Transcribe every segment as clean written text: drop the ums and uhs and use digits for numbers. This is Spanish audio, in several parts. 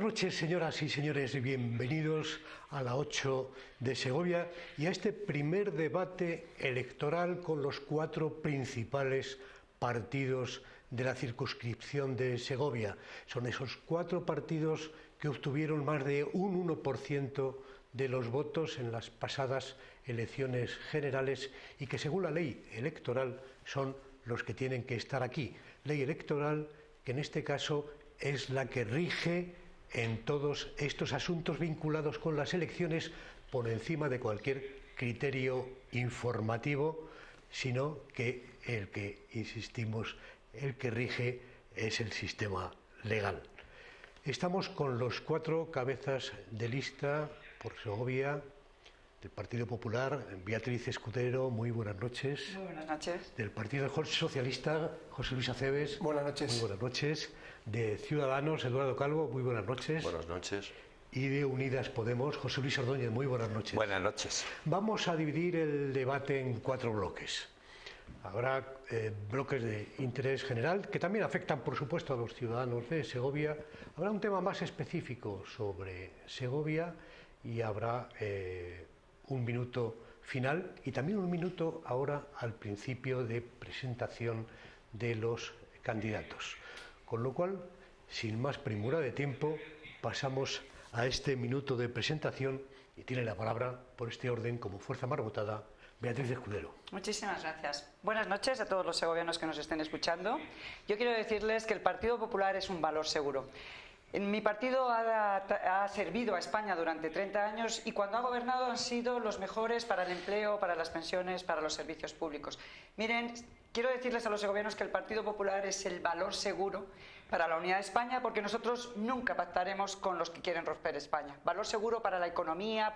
noches, señoras y señores, bienvenidos a la 8 de Segovia y a este primer debate electoral con los 4 principales partidos de la circunscripción de Segovia. Son esos 4 partidos que obtuvieron más de un 1% de los votos en las pasadas elecciones generales y que, según la ley electoral, son los que tienen que estar aquí. Ley electoral que en este caso es la que rige en todos estos asuntos vinculados con las elecciones por encima de cualquier criterio informativo, sino que el que, insistimos, el que rige es el sistema legal. Estamos con los 4 cabezas de lista por Segovia, del Partido Popular, Beatriz Escudero, muy buenas noches. Muy buenas noches. Del Partido Socialista, José Luis Aceves. Buenas noches. Muy buenas noches. De Ciudadanos, Eduardo Calvo, muy buenas noches. Buenas noches. Y de Unidas Podemos, José Luis Ordóñez, muy buenas noches. Buenas noches. Vamos a dividir el debate en 4 bloques. Habrá bloques de interés general que también afectan, por supuesto, a los ciudadanos de Segovia. Habrá un tema más específico sobre Segovia y habrá un minuto final y también un minuto ahora al principio de presentación de los candidatos. Con lo cual, sin más premura de tiempo, pasamos a este minuto de presentación y tiene la palabra, por este orden, como fuerza más votada, Beatriz Escudero. Muchísimas gracias. Buenas noches a todos los segovianos que nos estén escuchando. Yo quiero decirles que el Partido Popular es un valor seguro. Mi partido ha servido a España durante 30 años y cuando ha gobernado han sido los mejores para el empleo, para las pensiones, para los servicios públicos. Miren, quiero decirles a los segovianos que el Partido Popular es el valor seguro para la unidad de España, porque nosotros nunca pactaremos con los que quieren romper España. Valor seguro para la economía,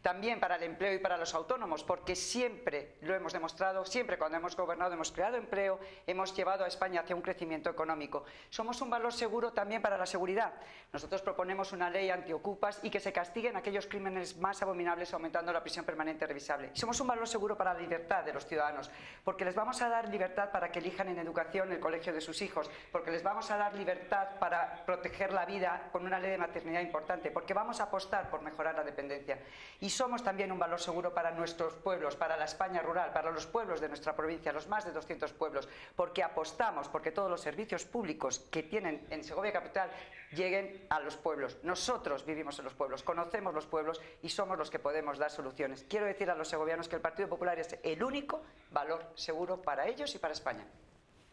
también para el empleo y para los autónomos, porque siempre lo hemos demostrado, siempre cuando hemos gobernado hemos creado empleo, hemos llevado a España hacia un crecimiento económico. Somos un valor seguro también para la seguridad. Nosotros proponemos una ley antiocupas y que se castiguen aquellos crímenes más abominables, aumentando la prisión permanente revisable. Y somos un valor seguro para la libertad de los ciudadanos, porque les vamos a dar libertad para que elijan en educación el colegio de sus hijos, porque les vamos a dar libertad para proteger la vida con una ley de maternidad importante, porque vamos a apostar por mejorar la dependencia. Y somos también un valor seguro para nuestros pueblos, para la España rural, para los pueblos de nuestra provincia, los más de 200 pueblos, porque apostamos porque todos los servicios públicos que tienen en Segovia Capital lleguen a los pueblos. Nosotros vivimos en los pueblos, conocemos los pueblos y somos los que podemos dar soluciones. Quiero decir a los segovianos que el Partido Popular es el único valor seguro para ellos y para España.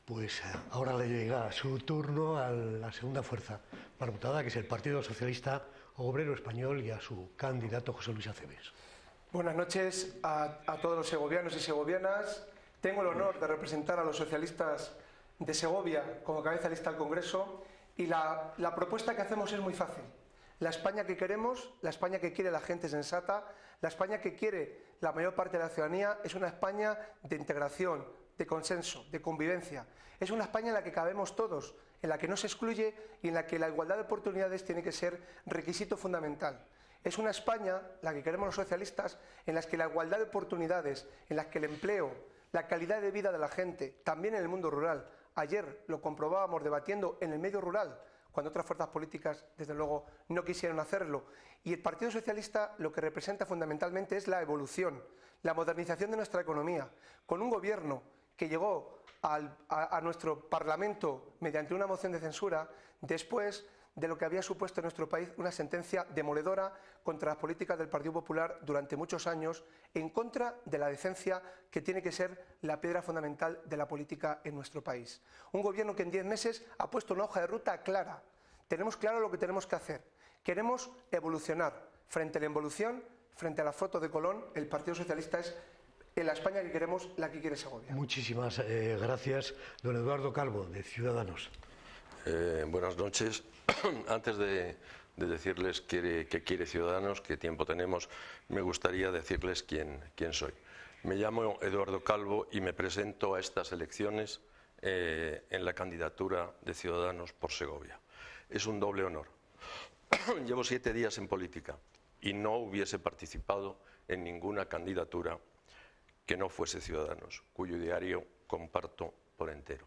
Pues ahora le llega su turno a la segunda fuerza más votada, que es el Partido Socialista Obrero Español, y a su candidato José Luis Aceves. Buenas noches a todos los segovianos y segovianas. Tengo el honor de representar a los socialistas de Segovia como cabeza de lista al Congreso y la propuesta que hacemos es muy fácil. La España que queremos, la España que quiere la gente sensata, la España que quiere la mayor parte de la ciudadanía es una España de integración, de consenso, de convivencia. Es una España en la que cabemos todos, en la que no se excluye y en la que la igualdad de oportunidades tiene que ser requisito fundamental. Es una España, la que queremos los socialistas, en la que la igualdad de oportunidades, en la que el empleo, la calidad de vida de la gente, también en el mundo rural. Ayer lo comprobábamos debatiendo en el medio rural, cuando otras fuerzas políticas, desde luego, no quisieron hacerlo. Y el Partido Socialista lo que representa fundamentalmente es la evolución, la modernización de nuestra economía, con un gobierno que llegó a nuestro Parlamento mediante una moción de censura después de lo que había supuesto en nuestro país una sentencia demoledora contra las políticas del Partido Popular durante muchos años, en contra de la decencia que tiene que ser la piedra fundamental de la política en nuestro país. Un gobierno que en 10 meses ha puesto una hoja de ruta clara. Tenemos claro lo que tenemos que hacer. Queremos evolucionar. Frente a la involución, frente a la foto de Colón, el Partido Socialista es en la España que queremos, la que quiere Segovia. Muchísimas gracias, don Eduardo Calvo, de Ciudadanos. Buenas noches. Antes de decirles qué quiere Ciudadanos, qué tiempo tenemos, me gustaría decirles quién soy. Me llamo Eduardo Calvo y me presento a estas elecciones en la candidatura de Ciudadanos por Segovia. Es un doble honor. Llevo 7 días en política y no hubiese participado en ninguna candidatura que no fuese Ciudadanos, cuyo ideario comparto por entero.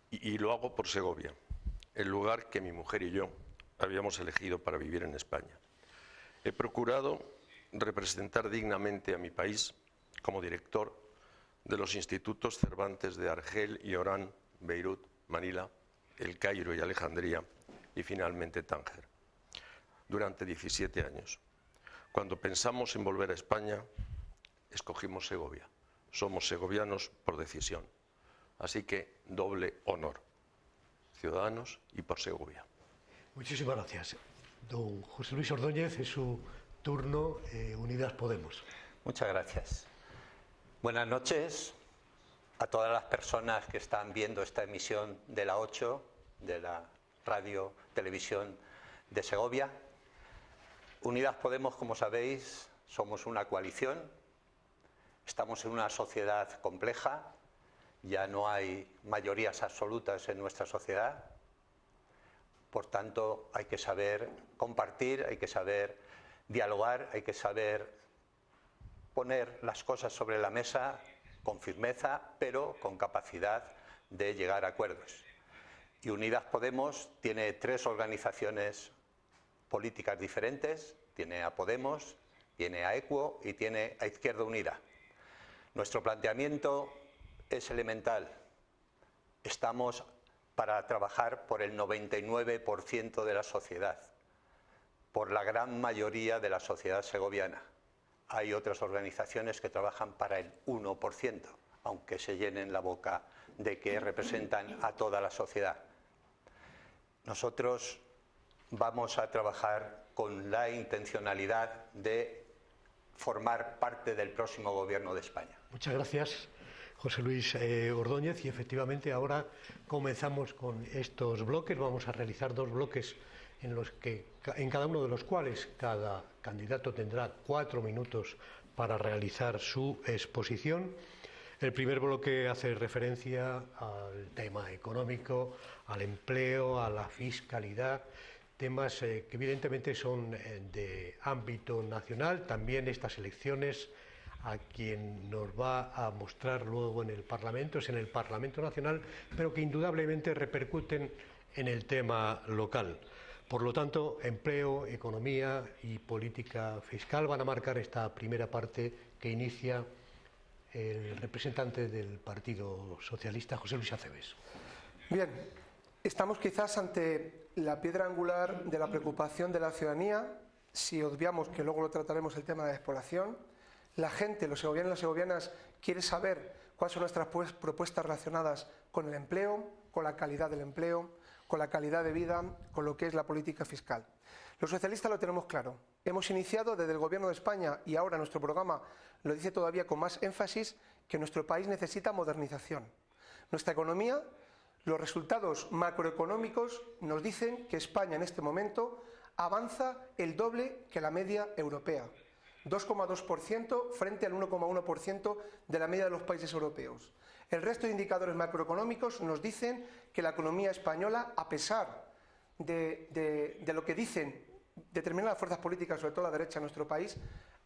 Y lo hago por Segovia, el lugar que mi mujer y yo habíamos elegido para vivir en España. He procurado representar dignamente a mi país como director de los institutos Cervantes de Argel y Orán, Beirut, Manila, El Cairo y Alejandría y finalmente Tánger, durante 17 años. Cuando pensamos en volver a España, escogimos Segovia. Somos segovianos por decisión. Así que doble honor. Ciudadanos y por Segovia. Muchísimas gracias. Don José Luis Ordóñez, es su turno. Unidas Podemos. Muchas gracias. Buenas noches a todas las personas que están viendo esta emisión de la 8, de la Radio Televisión de Segovia. Unidas Podemos, como sabéis, somos una coalición. Estamos en una sociedad compleja. Ya no hay mayorías absolutas en nuestra sociedad. Por tanto, hay que saber compartir, hay que saber dialogar, hay que saber poner las cosas sobre la mesa con firmeza, pero con capacidad de llegar a acuerdos. Y Unidas Podemos tiene 3 organizaciones políticas diferentes, tiene a Podemos, tiene a EQUO y tiene a Izquierda Unida. Nuestro planteamiento es elemental. Estamos para trabajar por el 99% de la sociedad, por la gran mayoría de la sociedad segoviana. Hay otras organizaciones que trabajan para el 1%, aunque se llenen la boca de que representan a toda la sociedad. Nosotros vamos a trabajar con la intencionalidad de formar parte del próximo Gobierno de España. Muchas gracias, José Luis Ordóñez, y efectivamente ahora comenzamos con estos bloques. Vamos a realizar 2 bloques en cada uno de los cuales cada candidato tendrá 4 minutos para realizar su exposición. El primer bloque hace referencia al tema económico, al empleo, a la fiscalidad, temas que evidentemente son de ámbito nacional. También estas elecciones, a quien nos va a mostrar luego en el Parlamento, es en el Parlamento Nacional, pero que indudablemente repercuten en el tema local. Por lo tanto, empleo, economía y política fiscal van a marcar esta primera parte que inicia el representante del Partido Socialista, José Luis Acebes. Bien, estamos quizás ante la piedra angular de la preocupación de la ciudadanía, si obviamos que luego lo trataremos el tema de la despoblación. La gente, los segovianos y las segovianas, quiere saber cuáles son nuestras propuestas relacionadas con el empleo, con la calidad del empleo, con la calidad de vida, con lo que es la política fiscal. Los socialistas lo tenemos claro. Hemos iniciado desde el Gobierno de España, y ahora nuestro programa lo dice todavía con más énfasis, que nuestro país necesita modernización. Nuestra economía, los resultados macroeconómicos nos dicen que España en este momento avanza el doble que la media europea. 2,2% frente al 1,1% de la media de los países europeos. El resto de indicadores macroeconómicos nos dicen que la economía española, a pesar de lo que dicen determinadas fuerzas políticas, sobre todo la derecha en nuestro país,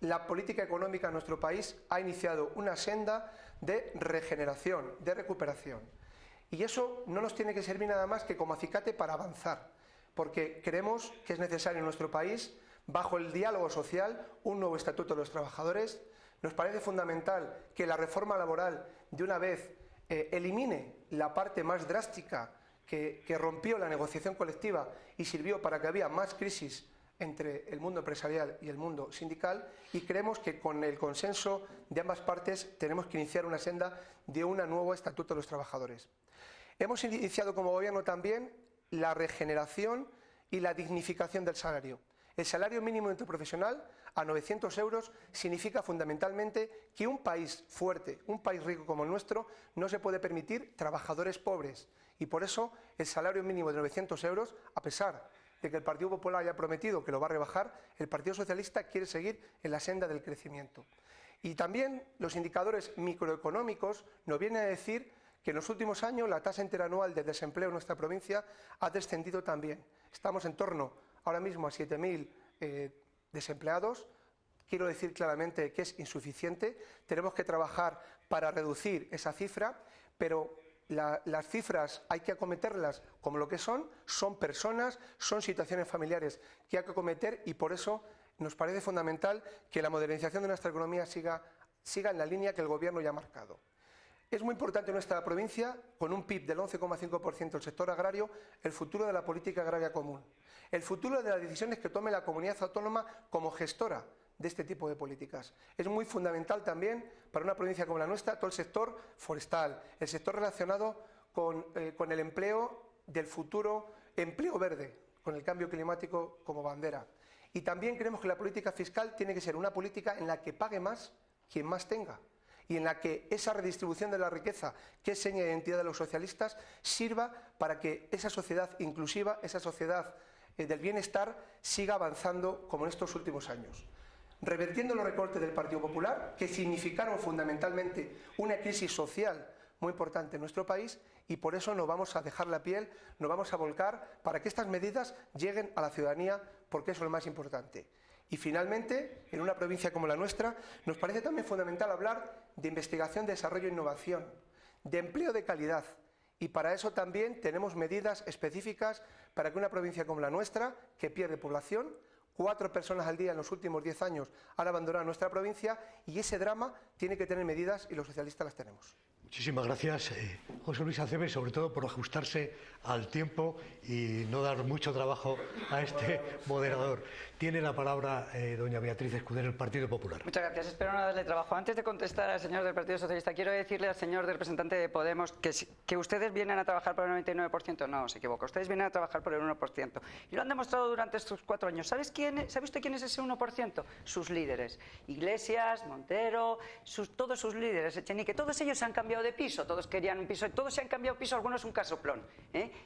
la política económica en nuestro país ha iniciado una senda de regeneración, de recuperación. Y eso no nos tiene que servir nada más que como acicate para avanzar, porque creemos que es necesario en nuestro país, bajo el diálogo social, un nuevo estatuto de los trabajadores. Nos parece fundamental que la reforma laboral de una vez elimine la parte más drástica que rompió la negociación colectiva y sirvió para que había más crisis entre el mundo empresarial y el mundo sindical, y creemos que con el consenso de ambas partes tenemos que iniciar una senda de un nuevo estatuto de los trabajadores. Hemos iniciado como gobierno también la regeneración y la dignificación del salario. El salario mínimo interprofesional a 900 euros significa fundamentalmente que un país fuerte, un país rico como el nuestro, no se puede permitir trabajadores pobres. Y por eso el salario mínimo de 900 euros, a pesar de que el Partido Popular haya prometido que lo va a rebajar, el Partido Socialista quiere seguir en la senda del crecimiento. Y también los indicadores microeconómicos nos vienen a decir que en los últimos años la tasa interanual de desempleo en nuestra provincia ha descendido también. Estamos en torno ahora mismo a 7.000 desempleados. Quiero decir claramente que es insuficiente. Tenemos que trabajar para reducir esa cifra, pero las cifras hay que acometerlas como lo que son personas, son situaciones familiares que hay que acometer, y por eso nos parece fundamental que la modernización de nuestra economía siga en la línea que el Gobierno ya ha marcado. Es muy importante en nuestra provincia, con un PIB del 11,5% del sector agrario, el futuro de la política agraria común, el futuro de las decisiones que tome la comunidad autónoma como gestora de este tipo de políticas. Es muy fundamental también para una provincia como la nuestra todo el sector forestal, el sector relacionado con el empleo del futuro, empleo verde, con el cambio climático como bandera. Y también creemos que la política fiscal tiene que ser una política en la que pague más quien más tenga, y en la que esa redistribución de la riqueza, que es seña de identidad de los socialistas, sirva para que esa sociedad inclusiva, esa sociedad del bienestar, siga avanzando como en estos últimos años. Revertiendo los recortes del Partido Popular, que significaron fundamentalmente una crisis social muy importante en nuestro país, y por eso nos vamos a dejar la piel, nos vamos a volcar para que estas medidas lleguen a la ciudadanía, porque eso es lo más importante. Y finalmente, en una provincia como la nuestra, nos parece también fundamental hablar de investigación, desarrollo e innovación, de empleo de calidad. Y para eso también tenemos medidas específicas para que una provincia como la nuestra, que pierde población, 4 personas al día en los últimos 10 años han abandonado nuestra provincia, y ese drama tiene que tener medidas, y los socialistas las tenemos. Muchísimas gracias, José Luis Aceves, sobre todo por ajustarse al tiempo y no dar mucho trabajo a este moderador. Tiene la palabra doña Beatriz Escudero, del Partido Popular. Muchas gracias. Espero no darle trabajo. Antes de contestar al señor del Partido Socialista, quiero decirle al señor representante de Podemos que ustedes vienen a trabajar por el 99%. No, se equivoca. Ustedes vienen a trabajar por el 1%. Y lo han demostrado durante estos 4 años. ¿Sabe usted quién es ese 1%? Sus líderes. Iglesias, Montero, todos sus líderes, Echenique, todos ellos se han cambiado de piso, todos querían un piso, todos se han cambiado piso, algunos un casoplón,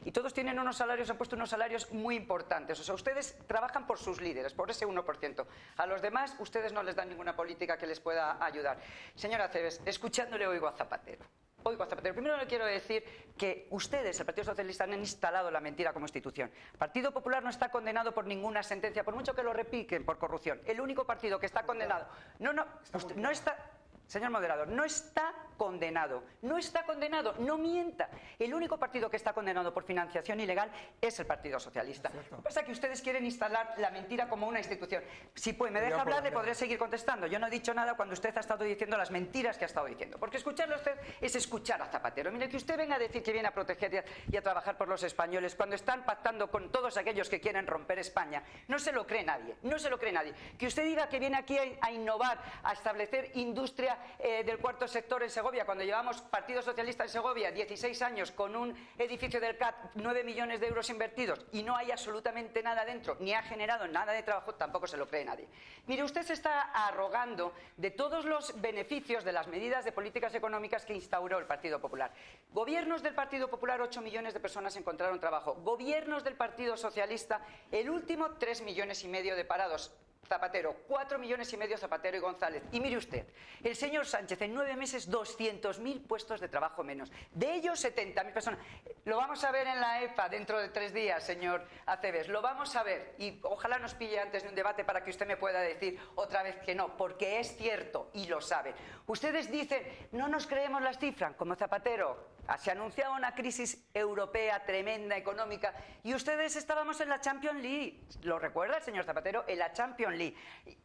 y todos tienen unos salarios, han puesto unos salarios muy importantes. O sea, ustedes trabajan por sus líderes, por ese 1%. A los demás, ustedes no les dan ninguna política que les pueda ayudar. Señora Aceves, escuchándole oigo a Zapatero. Primero le quiero decir que ustedes, el Partido Socialista, han instalado la mentira como institución. El Partido Popular no está condenado por ninguna sentencia, por mucho que lo repiquen por corrupción. El único partido que está condenado... No está... Señor moderador, no está condenado, no mienta. El único partido que está condenado por financiación ilegal es el Partido Socialista. Lo que pasa es que ustedes quieren instalar la mentira como una institución. Si me deja hablar, le podré seguir contestando. Yo no he dicho nada cuando usted ha estado diciendo las mentiras que ha estado diciendo. Porque escucharle a usted es escuchar a Zapatero. Mire, que usted venga a decir que viene a proteger y a trabajar por los españoles cuando están pactando con todos aquellos que quieren romper España. No se lo cree nadie, no se lo cree nadie. Que usted diga que viene aquí a innovar, a establecer industria del cuarto sector en Segovia, cuando llevamos Partido Socialista en Segovia 16 años con un edificio del CAT, 9 millones de euros invertidos, y no hay absolutamente nada dentro, ni ha generado nada de trabajo, tampoco se lo cree nadie. Mire, usted se está arrogando de todos los beneficios de las medidas de políticas económicas que instauró el Partido Popular. Gobiernos del Partido Popular, 8 millones de personas encontraron trabajo. Gobiernos del Partido Socialista, el último, 3,5 millones de parados. Zapatero, 4,5 millones Zapatero y González. Y mire usted, el señor Sánchez en 9 meses 200.000 puestos de trabajo menos. De ellos 70.000 personas. Lo vamos a ver en la EPA dentro de 3 días, señor Aceves. Lo vamos a ver. Y ojalá nos pille antes de un debate para que usted me pueda decir otra vez que no, porque es cierto y lo saben. Ustedes dicen, no nos creemos las cifras, como Zapatero. Se anunciaba una crisis europea tremenda, económica, y ustedes estábamos en la Champions League. ¿Lo recuerda el señor Zapatero? En la Champions League,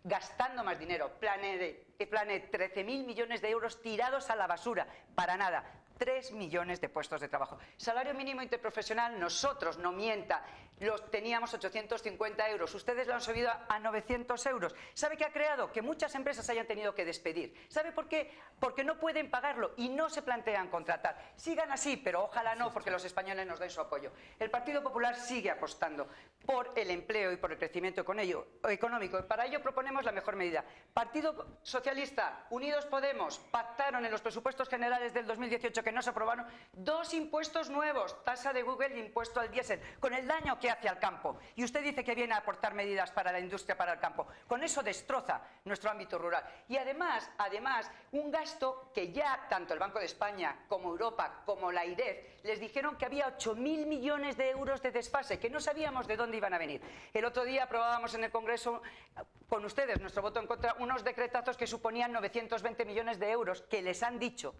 gastando más dinero, planeé 13.000 millones de euros tirados a la basura, para nada. 3 millones de puestos de trabajo. Salario mínimo interprofesional, nosotros, no mienta, los teníamos 850 euros, ustedes lo han subido a 900 euros. ¿Sabe qué ha creado? Que muchas empresas hayan tenido que despedir. ¿Sabe por qué? Porque no pueden pagarlo y no se plantean contratar. Sigan así, pero ojalá no, porque los españoles nos den su apoyo. El Partido Popular sigue apostando por el empleo y por el crecimiento económico. Para ello proponemos la mejor medida. Partido Socialista, Unidos Podemos, pactaron en los presupuestos generales del 2018 que no se aprobaron 2 impuestos nuevos, tasa de Google y impuesto al diésel, con el daño que hacia el campo. Y usted dice que viene a aportar medidas para la industria, para el campo. Con eso destroza nuestro ámbito rural. Y además, un gasto que ya tanto el Banco de España como Europa, como la IREF, les dijeron que había 8.000 millones de euros de desfase, que no sabíamos de dónde iban a venir. El otro día aprobábamos en el Congreso, con ustedes, nuestro voto en contra, unos decretazos que suponían 920 millones de euros, que les han dicho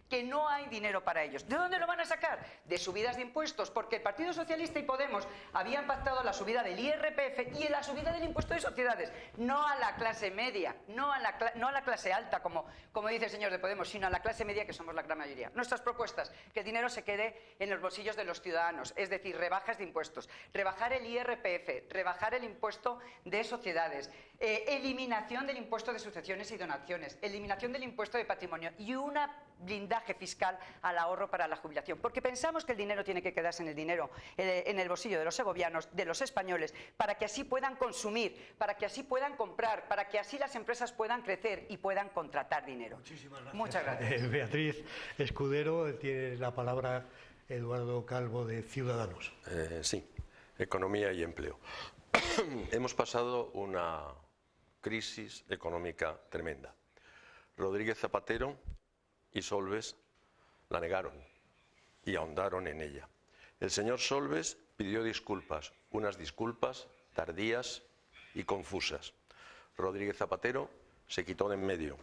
que no hay dinero para ellos. ¿De dónde lo van a sacar? De subidas de impuestos, porque el Partido Socialista y Podemos habían pactado la subida del IRPF y la subida del impuesto de sociedades, no a la clase media, no a la clase alta, como dice el señor de Podemos, sino a la clase media, que somos la gran mayoría. Nuestras propuestas, que el dinero se quede en los bolsillos de los ciudadanos, es decir, rebajas de impuestos, rebajar el IRPF, rebajar el impuesto de sociedades, eliminación del impuesto de sucesiones y donaciones, eliminación del impuesto de patrimonio y un blindaje fiscal al ahorro para la jubilación, porque pensamos que el dinero tiene que quedarse en el bolsillo de los segovianos, de los españoles, para que así puedan consumir, para que así puedan comprar, para que así las empresas puedan crecer y puedan contratar dinero. Muchísimas gracias. Muchas gracias. Beatriz Escudero, tiene la palabra Eduardo Calvo, de Ciudadanos. Sí, economía y empleo. Hemos pasado una crisis económica tremenda. Rodríguez Zapatero y Solbes la negaron y ahondaron en ella. El señor Solbes pidió disculpas, unas disculpas tardías y confusas. Rodríguez Zapatero se quitó de en medio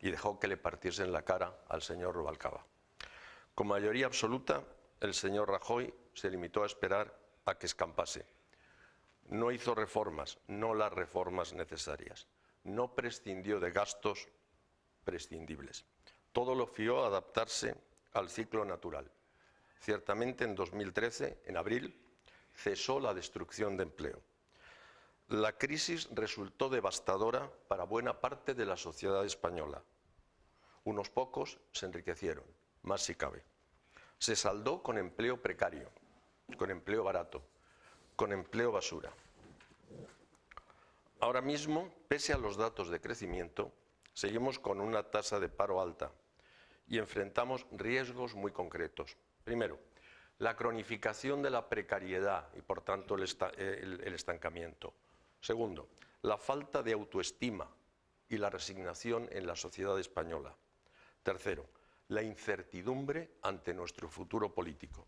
y dejó que le partiesen la cara al señor Rubalcaba. Con mayoría absoluta, el señor Rajoy se limitó a esperar a que escampase. No hizo reformas, no las reformas necesarias. No prescindió de gastos prescindibles. Todo lo fió a adaptarse al ciclo natural. Ciertamente, en 2013, en abril, cesó la destrucción de empleo. La crisis resultó devastadora para buena parte de la sociedad española. Unos pocos se enriquecieron, más si cabe. Se saldó con empleo precario, con empleo barato, con empleo basura. Ahora mismo, pese a los datos de crecimiento, seguimos con una tasa de paro alta y enfrentamos riesgos muy concretos. Primero, la cronificación de la precariedad y, por tanto, el estancamiento. Segundo, la falta de autoestima y la resignación en la sociedad española. Tercero, la incertidumbre ante nuestro futuro político.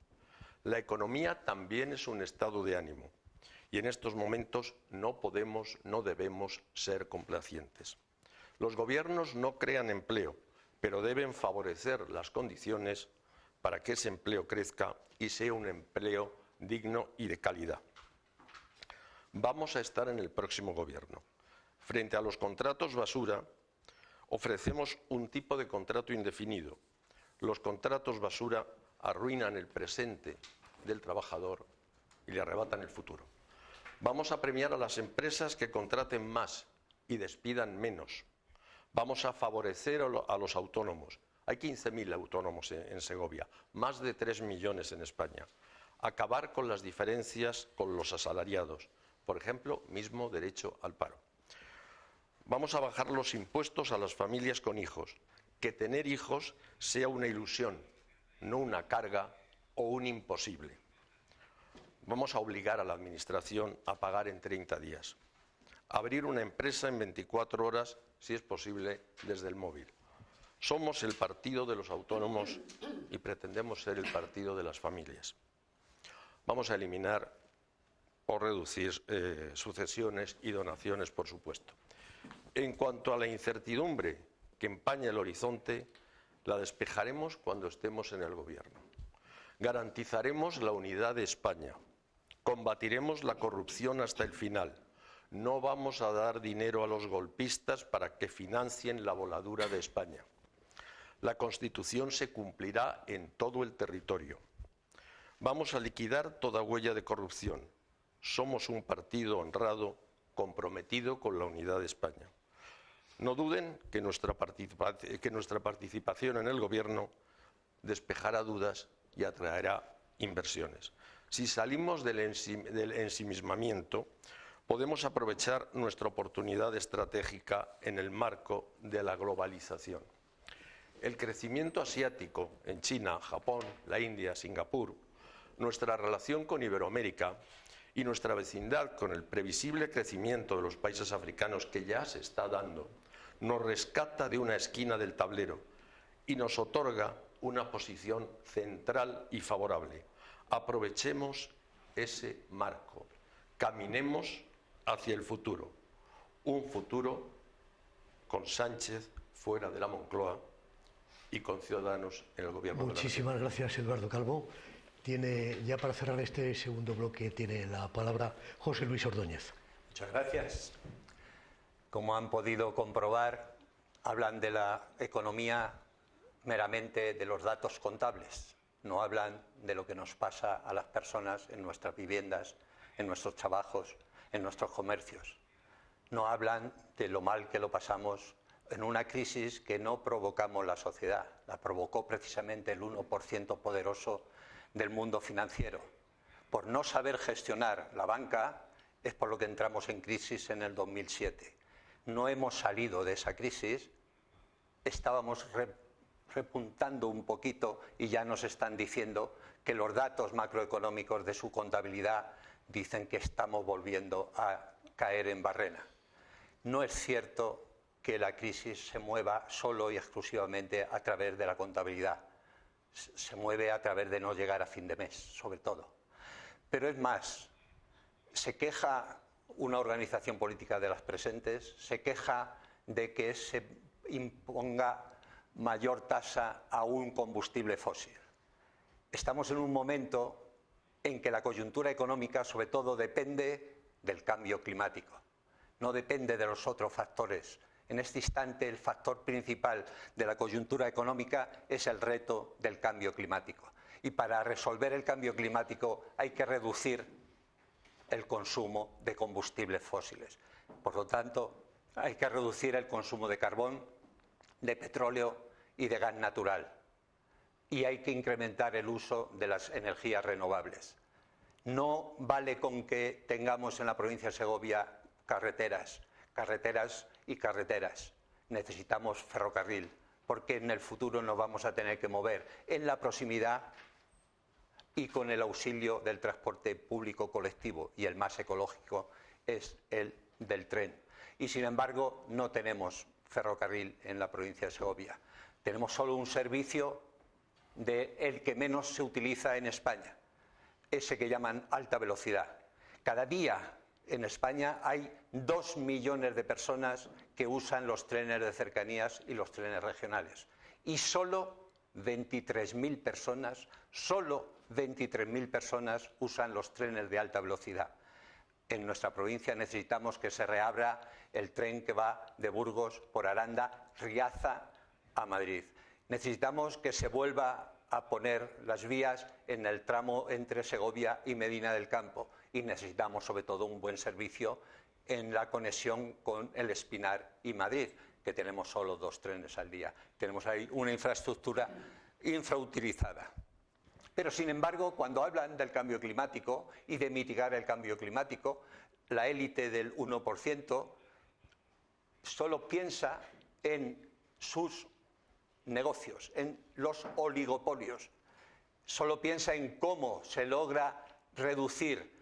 La economía también es un estado de ánimo y en estos momentos no podemos, no debemos ser complacientes. Los gobiernos no crean empleo, pero deben favorecer las condiciones para que ese empleo crezca y sea un empleo digno y de calidad. Vamos a estar en el próximo gobierno. Frente a los contratos basura, ofrecemos un tipo de contrato indefinido. Los contratos basura arruinan el presente del trabajador y le arrebatan el futuro. Vamos a premiar a las empresas que contraten más y despidan menos. Vamos a favorecer a los autónomos. Hay 15.000 autónomos en Segovia, más de 3 millones en España. Acabar con las diferencias con los asalariados. Por ejemplo, mismo derecho al paro. Vamos a bajar los impuestos a las familias con hijos. Que tener hijos sea una ilusión, no una carga o un imposible. Vamos a obligar a la Administración a pagar en 30 días. Abrir una empresa en 24 horas, si es posible, desde el móvil. Somos el partido de los autónomos y pretendemos ser el partido de las familias. Vamos a eliminar o reducir sucesiones y donaciones, por supuesto. En cuanto a la incertidumbre que empaña el horizonte, la despejaremos cuando estemos en el gobierno. Garantizaremos la unidad de España. Combatiremos la corrupción hasta el final. No vamos a dar dinero a los golpistas para que financien la voladura de España. La Constitución se cumplirá en todo el territorio. Vamos a liquidar toda huella de corrupción. Somos un partido honrado, comprometido con la unidad de España. No duden que nuestra participación en el gobierno despejará dudas y atraerá inversiones. Si salimos del ensimismamiento, podemos aprovechar nuestra oportunidad estratégica en el marco de la globalización. El crecimiento asiático en China, Japón, la India, Singapur, nuestra relación con Iberoamérica y nuestra vecindad con el previsible crecimiento de los países africanos que ya se está dando, nos rescata de una esquina del tablero y nos otorga una posición central y favorable. Aprovechemos ese marco, caminemos hacia el futuro, un futuro con Sánchez fuera de la Moncloa y con Ciudadanos en el Gobierno. Muchísimas gracias, Eduardo Calvo. Tiene, ya para cerrar este segundo bloque, tiene la palabra José Luis Ordóñez. Muchas gracias. Como han podido comprobar, hablan de la economía meramente de los datos contables. No hablan de lo que nos pasa a las personas en nuestras viviendas, en nuestros trabajos, en nuestros comercios. No hablan de lo mal que lo pasamos en una crisis que no provocamos la sociedad, la provocó precisamente el 1% poderoso del mundo financiero. Por no saber gestionar la banca es por lo que entramos en crisis en el 2007. No hemos salido de esa crisis, estábamos repuntando un poquito y ya nos están diciendo que los datos macroeconómicos de su contabilidad dicen que estamos volviendo a caer en barrena. No es cierto que la crisis se mueva solo y exclusivamente a través de la contabilidad. Se mueve a través de no llegar a fin de mes, sobre todo. Pero es más, se queja una organización política de las presentes, se queja de que se imponga mayor tasa a un combustible fósil. Estamos en un momento en que la coyuntura económica, sobre todo, depende del cambio climático, no depende de los otros factores. En este instante, el factor principal de la coyuntura económica es el reto del cambio climático. Y para resolver el cambio climático hay que reducir el consumo de combustibles fósiles. Por lo tanto, hay que reducir el consumo de carbón, de petróleo y de gas natural. Y hay que incrementar el uso de las energías renovables. No vale con que tengamos en la provincia de Segovia carreteras y carreteras. Necesitamos ferrocarril, porque en el futuro nos vamos a tener que mover en la proximidad y con el auxilio del transporte público colectivo, y el más ecológico es el del tren. Y sin embargo, no tenemos ferrocarril en la provincia de Segovia. Tenemos solo un servicio el que menos se utiliza en España, ese que llaman alta velocidad. Cada día en España hay 2 millones de personas que usan los trenes de cercanías y los trenes regionales. Y solo 23.000 personas usan los trenes de alta velocidad. En nuestra provincia necesitamos que se reabra el tren que va de Burgos por Aranda, Riaza a Madrid. Necesitamos que se vuelva a poner las vías en el tramo entre Segovia y Medina del Campo. Y necesitamos sobre todo un buen servicio en la conexión con El Espinar y Madrid, que tenemos solo 2 trenes al día. Tenemos ahí una infraestructura infrautilizada. Pero sin embargo, cuando hablan del cambio climático y de mitigar el cambio climático, la élite del 1% solo piensa en sus negocios, en los oligopolios. Solo piensa en cómo se logra reducir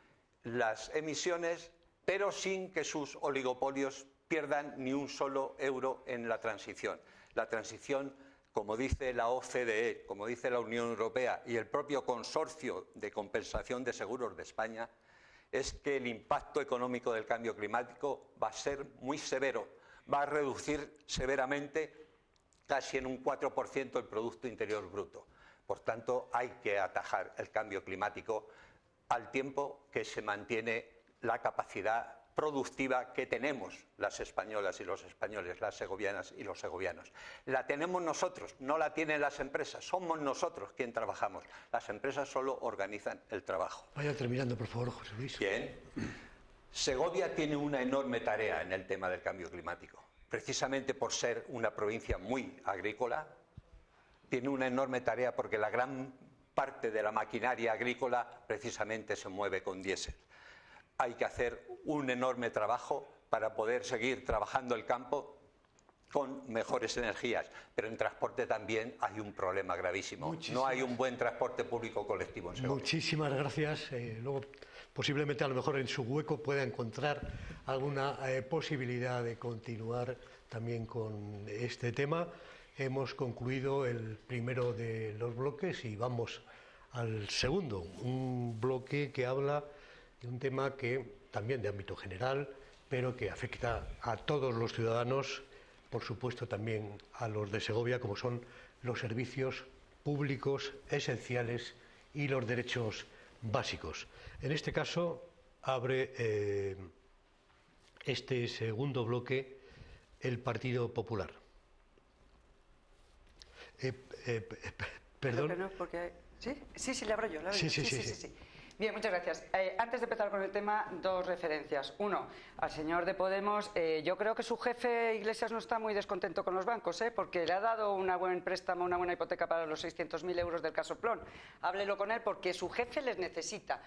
las emisiones, pero sin que sus oligopolios pierdan ni un solo euro en la transición. La transición, como dice la OCDE, como dice la Unión Europea y el propio Consorcio de Compensación de Seguros de España, es que el impacto económico del cambio climático va a ser muy severo, va a reducir severamente casi en un 4% el Producto Interior Bruto. Por tanto, hay que atajar el cambio climático al tiempo que se mantiene la capacidad productiva que tenemos las españolas y los españoles, las segovianas y los segovianos. La tenemos nosotros, no la tienen las empresas, somos nosotros quienes trabajamos. Las empresas solo organizan el trabajo. Vaya terminando, por favor, José Luis. Bien. Segovia tiene una enorme tarea en el tema del cambio climático. Precisamente por ser una provincia muy agrícola, tiene una enorme tarea porque la gran parte de la maquinaria agrícola precisamente se mueve con diésel. Hay que hacer un enorme trabajo para poder seguir trabajando el campo con mejores energías, pero en transporte también hay un problema gravísimo. No hay un buen transporte público colectivo en Segovia. Muchísimas gracias. Luego, posiblemente, a lo mejor en su hueco pueda encontrar alguna posibilidad de continuar también con este tema. Hemos concluido el primero de los bloques y vamos al segundo, un bloque que habla de un tema que también de ámbito general, pero que afecta a todos los ciudadanos, por supuesto también a los de Segovia, como son los servicios públicos esenciales y los derechos básicos. En este caso, abre este segundo bloque el Partido Popular. Perdón. No, porque... ¿Sí? Le abro yo. Sí. Bien, muchas gracias. Antes de empezar con el tema, dos referencias. Uno, al señor de Podemos. Yo creo que su jefe, Iglesias, no está muy descontento con los bancos, porque le ha dado un buen préstamo, una buena hipoteca para los 600.000 euros del caso Plon. Háblelo con él porque su jefe les necesita.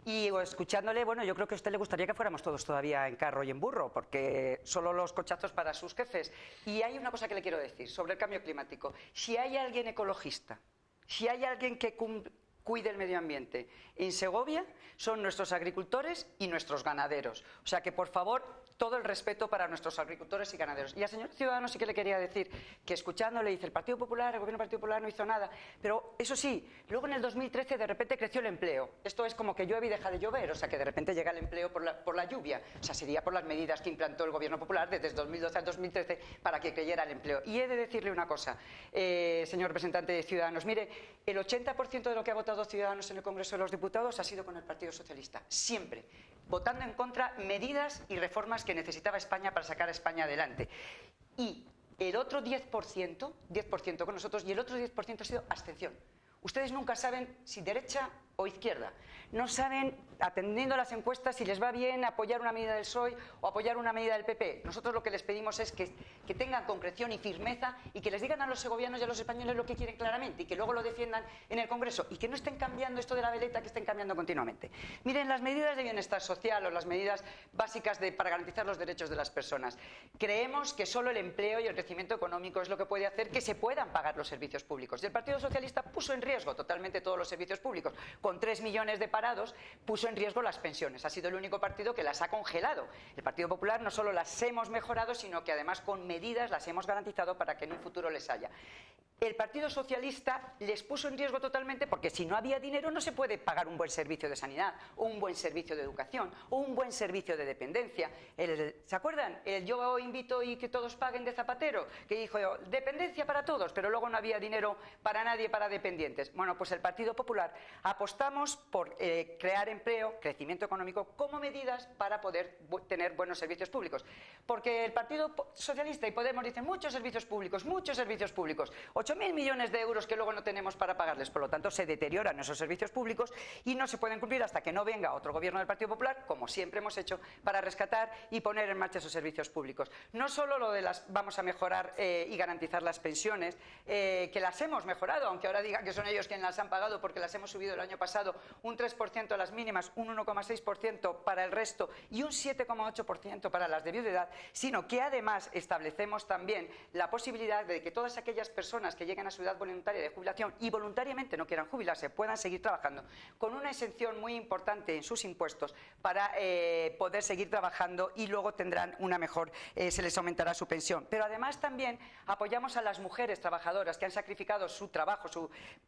Y escuchándole, bueno, yo creo que a usted le gustaría que fuéramos todos todavía en carro y en burro, porque solo los cochazos para sus jefes. Y hay una cosa que le quiero decir sobre el cambio climático. Si hay alguien ecologista, si hay alguien que cuide el medio ambiente en Segovia, son nuestros agricultores y nuestros ganaderos. O sea que, por favor, todo el respeto para nuestros agricultores y ganaderos. Y al señor Ciudadanos sí que le quería decir que, escuchándole, dice, el Partido Popular, el gobierno del Partido Popular no hizo nada. Pero eso sí, luego en el 2013 de repente creció el empleo. Esto es como que llueve y deja de llover, o sea que de repente llega el empleo por la lluvia. O sea, sería por las medidas que implantó el gobierno popular desde el 2012 al 2013 para que creyera el empleo. Y he de decirle una cosa, señor representante de Ciudadanos. Mire, el 80% de lo que ha votado Ciudadanos en el Congreso de los Diputados ha sido con el Partido Socialista. Siempre. Votando en contra medidas y reformas que necesitaba España para sacar a España adelante. Y el otro 10% con nosotros, y el otro 10% ha sido abstención. Ustedes nunca saben si derecha o izquierda. No saben, atendiendo a las encuestas, si les va bien apoyar una medida del PSOE o apoyar una medida del PP. Nosotros lo que les pedimos es que tengan concreción y firmeza y que les digan a los segovianos y a los españoles lo que quieren claramente y que luego lo defiendan en el Congreso y que no estén cambiando esto de la veleta, que estén cambiando continuamente. Miren, las medidas de bienestar social o las medidas básicas para garantizar los derechos de las personas. Creemos que solo el empleo y el crecimiento económico es lo que puede hacer que se puedan pagar los servicios públicos. Y el Partido Socialista puso en riesgo totalmente todos los servicios públicos. Con 3 millones de parados, puso en riesgo las pensiones. Ha sido el único partido que las ha congelado. El Partido Popular no solo las hemos mejorado, sino que además con medidas las hemos garantizado para que en un futuro les haya. El Partido Socialista les puso en riesgo totalmente porque si no había dinero no se puede pagar un buen servicio de sanidad o un buen servicio de educación o un buen servicio de dependencia. ¿Se acuerdan? El yo invito y que todos paguen de Zapatero, que dijo dependencia para todos, pero luego no había dinero para nadie para dependientes. Bueno, pues el Partido Popular apostamos por crear empleo, crecimiento económico como medidas para poder tener buenos servicios públicos. Porque el Partido Socialista y Podemos dicen muchos servicios públicos, 8.000 millones de euros que luego no tenemos para pagarles. Por lo tanto, se deterioran esos servicios públicos y no se pueden cumplir hasta que no venga otro gobierno del Partido Popular, como siempre hemos hecho, para rescatar y poner en marcha esos servicios públicos. No solo lo de vamos a mejorar y garantizar las pensiones, que las hemos mejorado, aunque ahora digan que son ellos quienes las han pagado porque las hemos subido el año pasado un 3% a las mínimas, un 1,6% para el resto y un 7,8% para las de viudedad, sino que además establecemos también la posibilidad de que todas aquellas personas que lleguen a su edad voluntaria de jubilación y voluntariamente no quieran jubilarse puedan seguir trabajando con una exención muy importante en sus impuestos para poder seguir trabajando y luego tendrán una mejor, se les aumentará su pensión. Pero además también apoyamos a las mujeres trabajadoras que han sacrificado su trabajo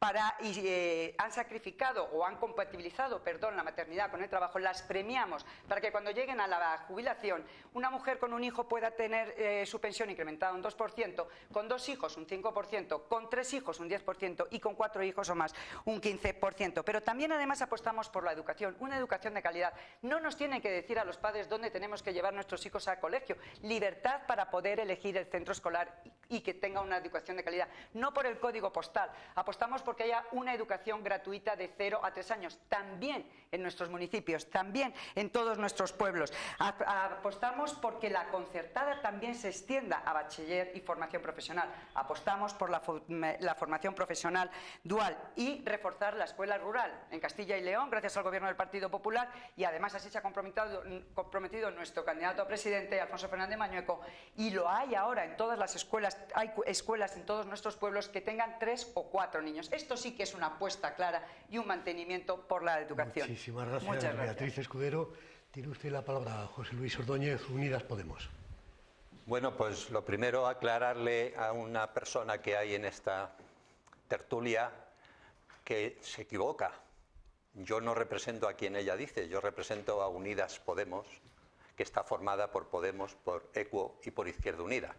han sacrificado o han compatibilizado, la maternidad con el trabajo, las premiamos para que cuando lleguen a la jubilación una mujer con un hijo pueda tener su pensión incrementada un 2%, con 2 hijos un 5%, con 3 hijos un 10% y con 4 hijos o más un 15%. Pero también además apostamos por la educación, una educación de calidad. No nos tienen que decir a los padres dónde tenemos que llevar nuestros hijos al colegio. Libertad para poder elegir el centro escolar y que tenga una educación de calidad. No por el código postal. Apostamos porque haya una educación gratuita de 0 a 3 años. También en nuestros municipios, también en todos nuestros pueblos. Apostamos porque la concertada también se extienda a bachiller y formación profesional. Apostamos por la la formación profesional dual y reforzar la escuela rural en Castilla y León, gracias al Gobierno del Partido Popular, y además así se ha comprometido nuestro candidato a presidente, Alfonso Fernández Mañueco, y lo hay ahora en todas las escuelas, hay escuelas en todos nuestros pueblos que tengan 3 o 4 niños. Esto sí que es una apuesta clara y un mantenimiento por la educación. Muchísimas gracias, Muchas gracias. Beatriz Escudero. Tiene usted la palabra, José Luis Ordóñez, Unidas Podemos. Bueno, pues lo primero, aclararle a una persona que hay en esta tertulia que se equivoca. Yo no represento a quien ella dice, yo represento a Unidas Podemos, que está formada por Podemos, por ECUO y por Izquierda Unida.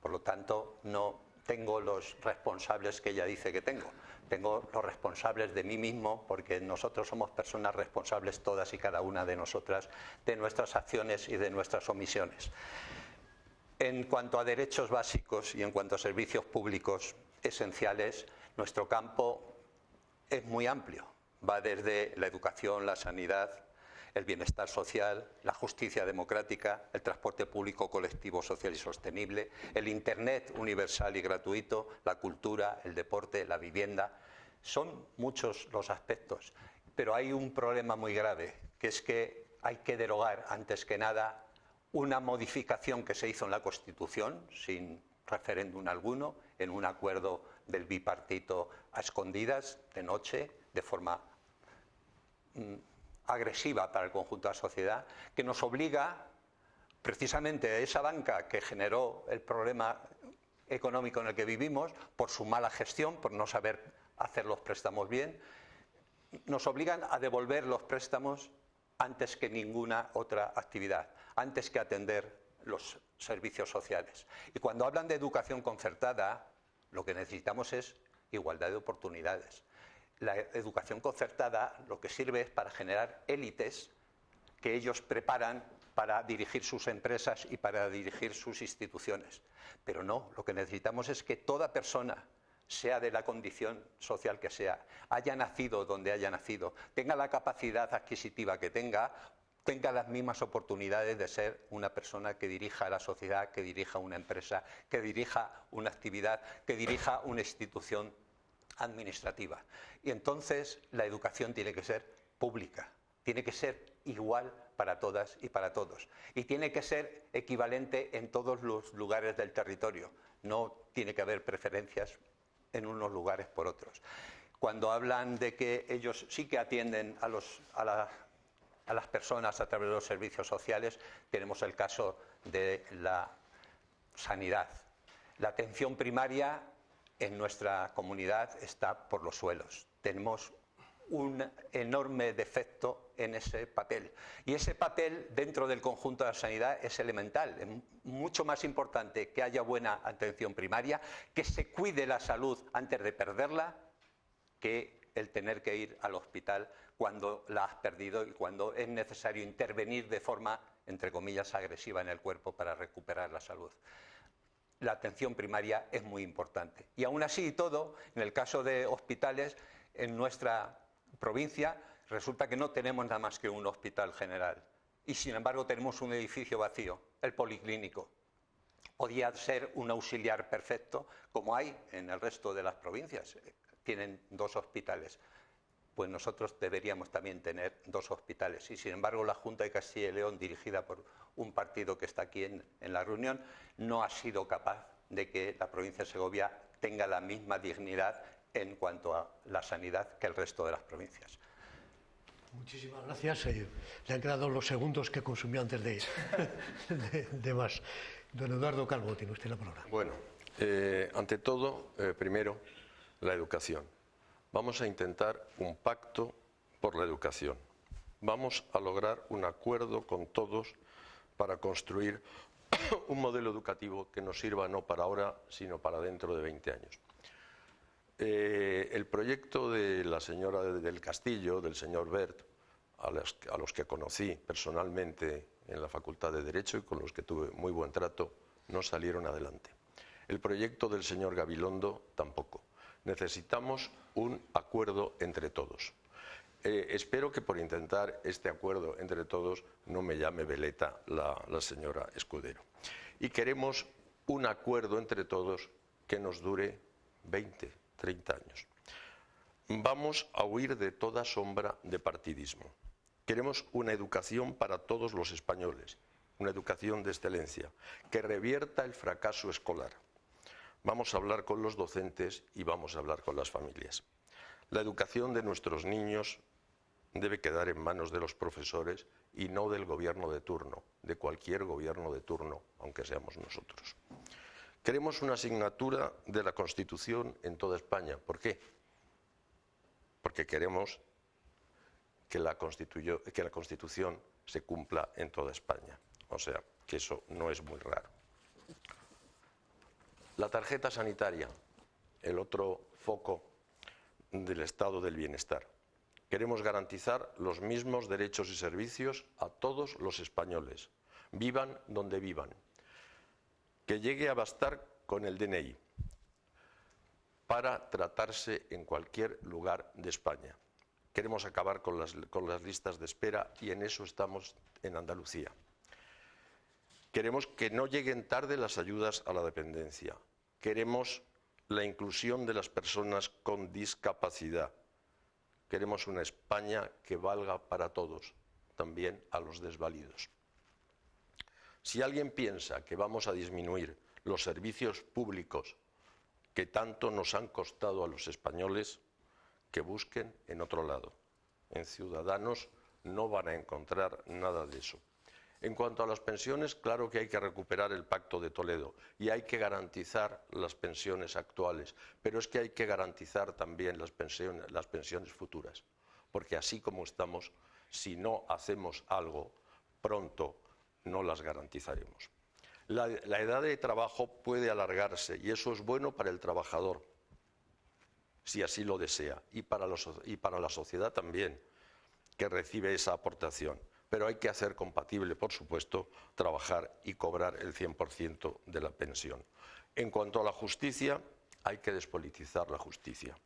Por lo tanto, no tengo los responsables que ella dice que tengo. Tengo los responsables de mí mismo, porque nosotros somos personas responsables, todas y cada una de nosotras, de nuestras acciones y de nuestras omisiones. En cuanto a derechos básicos y en cuanto a servicios públicos esenciales, nuestro campo es muy amplio. Va desde la educación, la sanidad, el bienestar social, la justicia democrática, el transporte público colectivo, social y sostenible, el Internet universal y gratuito, la cultura, el deporte, la vivienda. Son muchos los aspectos, pero hay un problema muy grave, que es que hay que derogar, antes que nada, una modificación que se hizo en la Constitución, sin referéndum alguno, en un acuerdo del bipartito a escondidas, de noche, de forma agresiva para el conjunto de la sociedad, que nos obliga precisamente a esa banca que generó el problema económico en el que vivimos, por su mala gestión, por no saber hacer los préstamos bien, nos obligan a devolver los préstamos antes que ninguna otra actividad, antes que atender los servicios sociales. Y cuando hablan de educación concertada, lo que necesitamos es igualdad de oportunidades. La educación concertada lo que sirve es para generar élites que ellos preparan para dirigir sus empresas y para dirigir sus instituciones. Pero no, lo que necesitamos es que toda persona, sea de la condición social que sea, haya nacido donde haya nacido, tenga la capacidad adquisitiva que tenga las mismas oportunidades de ser una persona que dirija a la sociedad, que dirija una empresa, que dirija una actividad, que dirija una institución administrativa. Y entonces la educación tiene que ser pública, tiene que ser igual para todas y para todos. Y tiene que ser equivalente en todos los lugares del territorio. No tiene que haber preferencias en unos lugares por otros. Cuando hablan de que ellos sí que atienden a las personas a través de los servicios sociales, tenemos el caso de la sanidad. La atención primaria en nuestra comunidad está por los suelos. Tenemos un enorme defecto en ese papel. Y ese papel dentro del conjunto de la sanidad es elemental. Es mucho más importante que haya buena atención primaria, que se cuide la salud antes de perderla, que el tener que ir al hospital cuando la has perdido y cuando es necesario intervenir de forma, entre comillas, agresiva en el cuerpo para recuperar la salud. La atención primaria es muy importante. Y aún así y todo, en el caso de hospitales, en nuestra provincia resulta que no tenemos nada más que un hospital general. Y sin embargo tenemos un edificio vacío, el policlínico. Podía ser un auxiliar perfecto, como hay en el resto de las provincias. Tienen 2 hospitales. Pues nosotros deberíamos también tener 2 hospitales. Y sin embargo la Junta de Castilla y León, dirigida por un partido que está aquí en la reunión, no ha sido capaz de que la provincia de Segovia tenga la misma dignidad en cuanto a la sanidad que el resto de las provincias. Muchísimas gracias. Le han quedado los segundos que consumió antes de más. Don Eduardo Calvo, tiene usted la palabra. Bueno, ante todo, primero, la educación. Vamos a intentar un pacto por la educación. Vamos a lograr un acuerdo con todos para construir un modelo educativo que nos sirva no para ahora, sino para dentro de 20 años. El proyecto de la señora del Castillo, del señor Wert, a los que conocí personalmente en la Facultad de Derecho y con los que tuve muy buen trato, no salieron adelante. El proyecto del señor Gabilondo tampoco. Necesitamos un acuerdo entre todos. Espero que por intentar este acuerdo entre todos no me llame veleta la señora Escudero. Y queremos un acuerdo entre todos que nos dure 20, 30 años. Vamos a huir de toda sombra de partidismo. Queremos una educación para todos los españoles, una educación de excelencia, que revierta el fracaso escolar. Vamos a hablar con los docentes y vamos a hablar con las familias. La educación de nuestros niños debe quedar en manos de los profesores y no del gobierno de turno, de cualquier gobierno de turno, aunque seamos nosotros. Queremos una asignatura de la Constitución en toda España. ¿Por qué? Porque queremos que la Constitución se cumpla en toda España. O sea, que eso no es muy raro. La tarjeta sanitaria, el otro foco del estado del bienestar. Queremos garantizar los mismos derechos y servicios a todos los españoles, vivan donde vivan. Que llegue a bastar con el DNI para tratarse en cualquier lugar de España. Queremos acabar con las listas de espera y en eso estamos en Andalucía. Queremos que no lleguen tarde las ayudas a la dependencia. Queremos la inclusión de las personas con discapacidad. Queremos una España que valga para todos, también a los desvalidos. Si alguien piensa que vamos a disminuir los servicios públicos que tanto nos han costado a los españoles, que busquen en otro lado. En Ciudadanos no van a encontrar nada de eso. En cuanto a las pensiones, claro que hay que recuperar el Pacto de Toledo y hay que garantizar las pensiones actuales, pero es que hay que garantizar también las pensiones futuras, porque así como estamos, si no hacemos algo pronto, no las garantizaremos. La edad de trabajo puede alargarse y eso es bueno para el trabajador, si así lo desea, y para la sociedad también, que recibe esa aportación. Pero hay que hacer compatible, por supuesto, trabajar y cobrar el 100% de la pensión. En cuanto a la justicia, hay que despolitizar la justicia.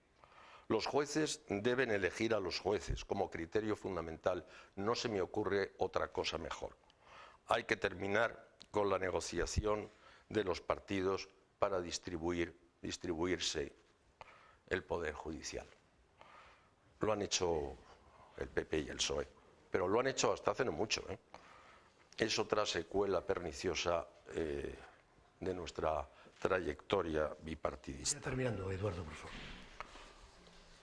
Los jueces deben elegir a los jueces como criterio fundamental. No se me ocurre otra cosa mejor. Hay que terminar con la negociación de los partidos para distribuirse el poder judicial. Lo han hecho el PP y el PSOE. Pero lo han hecho hasta hace no mucho. Es otra secuela perniciosa de nuestra trayectoria bipartidista. Terminando, Eduardo, por favor.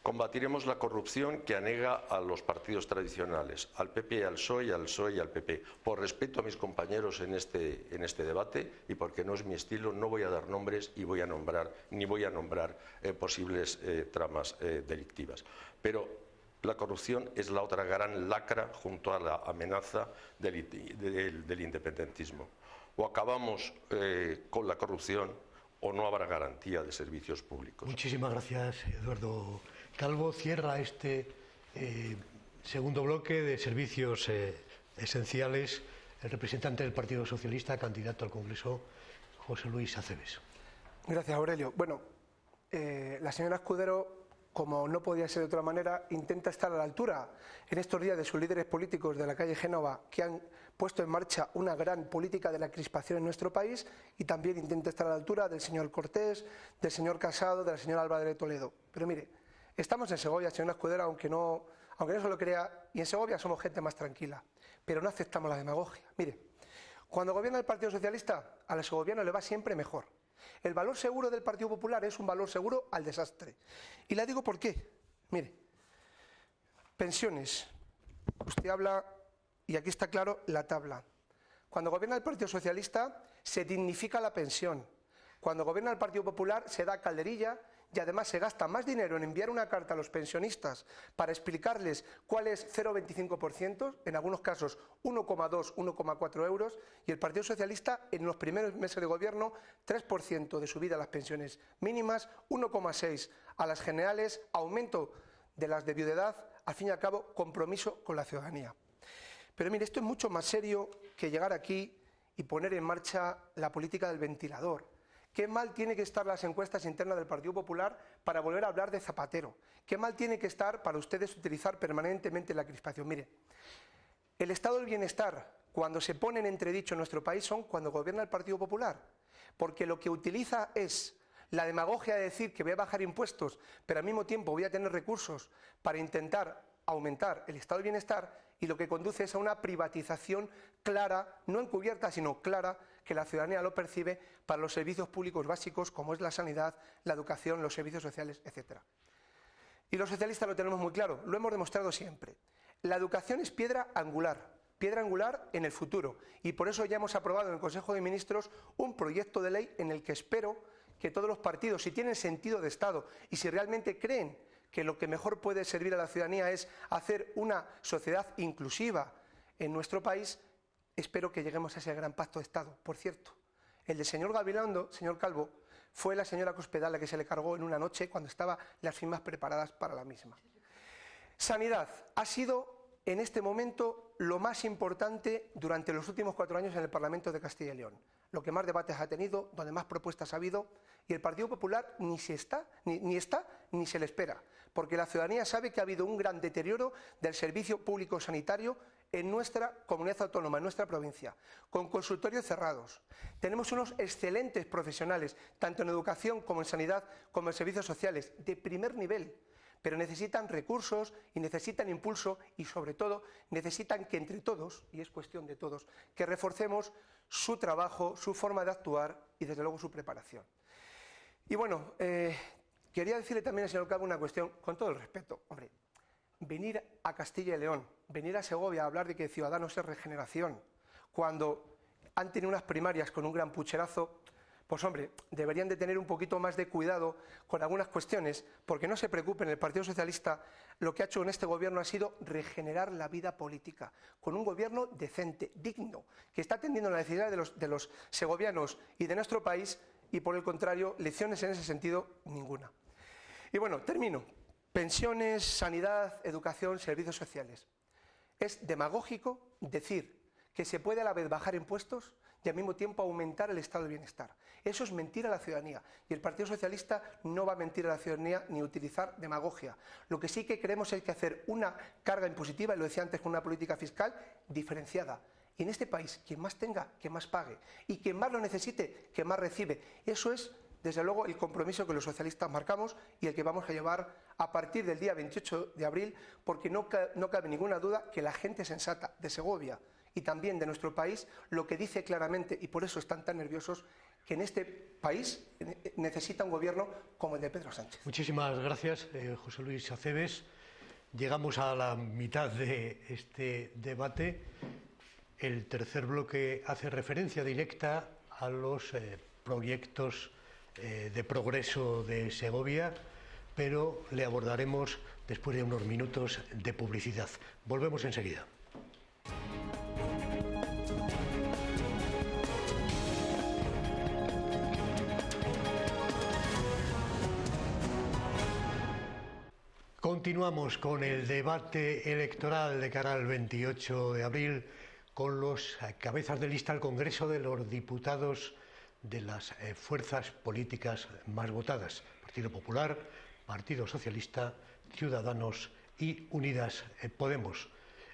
Combatiremos la corrupción que anega a los partidos tradicionales, al PP, al PSOE y al PP. Por respeto a mis compañeros en este debate y porque no es mi estilo, no voy a dar nombres y voy a nombrar posibles tramas delictivas. Pero la corrupción es la otra gran lacra junto a la amenaza del independentismo. O acabamos con la corrupción o no habrá garantía de servicios públicos. Muchísimas gracias, Eduardo Calvo. Cierra este segundo bloque de servicios esenciales el representante del Partido Socialista, candidato al Congreso, José Luis Acebes. Gracias, Aurelio. Bueno, la señora Escudero, como no podía ser de otra manera, intenta estar a la altura en estos días de sus líderes políticos de la calle Génova, que han puesto en marcha una gran política de la crispación en nuestro país, y también intenta estar a la altura del señor Cortés, del señor Casado, de la señora Álvarez de Toledo. Pero mire, estamos en Segovia, señora Escudero, aunque no se lo crea, y en Segovia somos gente más tranquila, pero no aceptamos la demagogia. Mire, cuando gobierna el Partido Socialista, a los segovianos le va siempre mejor. El valor seguro del Partido Popular es un valor seguro al desastre. Y le digo por qué. Mire, pensiones. Usted habla, y aquí está claro, la tabla. Cuando gobierna el Partido Socialista se dignifica la pensión. Cuando gobierna el Partido Popular se da calderilla y además se gasta más dinero en enviar una carta a los pensionistas para explicarles cuál es 0,25%, en algunos casos 1,2, 1,4 euros, y el Partido Socialista en los primeros meses de gobierno 3% de subida a las pensiones mínimas, 1,6 a las generales, aumento de las de viudedad, al fin y al cabo compromiso con la ciudadanía. Pero mire, esto es mucho más serio que llegar aquí y poner en marcha la política del ventilador. Qué mal tiene que estar las encuestas internas del Partido Popular para volver a hablar de Zapatero. Qué mal tiene que estar para ustedes utilizar permanentemente la crispación. Mire, el estado del bienestar, cuando se pone en entredicho en nuestro país, son cuando gobierna el Partido Popular. Porque lo que utiliza es La demagogia de decir que voy a bajar impuestos, pero al mismo tiempo voy a tener recursos para intentar aumentar el estado de bienestar, y lo que conduce es a una privatización clara, no encubierta, sino clara, que la ciudadanía lo percibe para los servicios públicos básicos, como es la sanidad, la educación, los servicios sociales, etc. Y los socialistas lo tenemos muy claro, lo hemos demostrado siempre. La educación es piedra angular en el futuro, y por eso ya hemos aprobado en el Consejo de Ministros un proyecto de ley en el que espero que todos los partidos, si tienen sentido de Estado y si realmente creen que lo que mejor puede servir a la ciudadanía es hacer una sociedad inclusiva en nuestro país, espero que lleguemos a ese gran pacto de Estado. Por cierto, el del señor Gabilondo, señor Calvo, fue la señora Cospedal la que se le cargó en una noche cuando estaban las firmas preparadas para la misma. Sanidad ha sido en este momento lo más importante durante los últimos 4 años en el Parlamento de Castilla y León. Lo que más debates ha tenido, donde más propuestas ha habido, y el Partido Popular ni se le espera, porque la ciudadanía sabe que ha habido un gran deterioro del servicio público sanitario en nuestra comunidad autónoma, en nuestra provincia, con consultorios cerrados. Tenemos unos excelentes profesionales, tanto en educación como en sanidad, como en servicios sociales, de primer nivel, pero necesitan recursos y necesitan impulso, y sobre todo necesitan que entre todos, y es cuestión de todos, que reforcemos su trabajo, su forma de actuar y desde luego su preparación. Y bueno, quería decirle también al señor Calvo una cuestión, con todo el respeto. Hombre, venir a Castilla y León, venir a Segovia a hablar de que Ciudadanos es regeneración, cuando han tenido unas primarias con un gran pucherazo, pues hombre, deberían de tener un poquito más de cuidado con algunas cuestiones, porque no se preocupen, el Partido Socialista lo que ha hecho en este gobierno ha sido regenerar la vida política, con un gobierno decente, digno, que está atendiendo las necesidades de los segovianos y de nuestro país, y por el contrario, lecciones en ese sentido, ninguna. Y bueno, termino. Pensiones, sanidad, educación, servicios sociales. Es demagógico decir que se puede a la vez bajar impuestos y al mismo tiempo aumentar el estado de bienestar. Eso es mentir a la ciudadanía, y el Partido Socialista no va a mentir a la ciudadanía ni utilizar demagogia. Lo que sí que creemos es que hacer una carga impositiva, y lo decía antes, con una política fiscal diferenciada. Y en este país, quien más tenga, que más pague, y quien más lo necesite, que más recibe. Eso es, desde luego, el compromiso que los socialistas marcamos y el que vamos a llevar a partir del día 28 de abril, porque no cabe ninguna duda que la gente sensata de Segovia y también de nuestro país lo que dice claramente, y por eso están tan nerviosos, que en este país necesita un gobierno como el de Pedro Sánchez. Muchísimas gracias, José Luis Acebes. Llegamos a la mitad de este debate. El tercer bloque hace referencia directa a los proyectos de progreso de Segovia, pero le abordaremos después de unos minutos de publicidad. Volvemos enseguida. Continuamos con el debate electoral de cara al 28 de abril con los cabezas de lista al Congreso de los Diputados de las fuerzas políticas más votadas: Partido Popular, Partido Socialista, Ciudadanos y Unidas Podemos.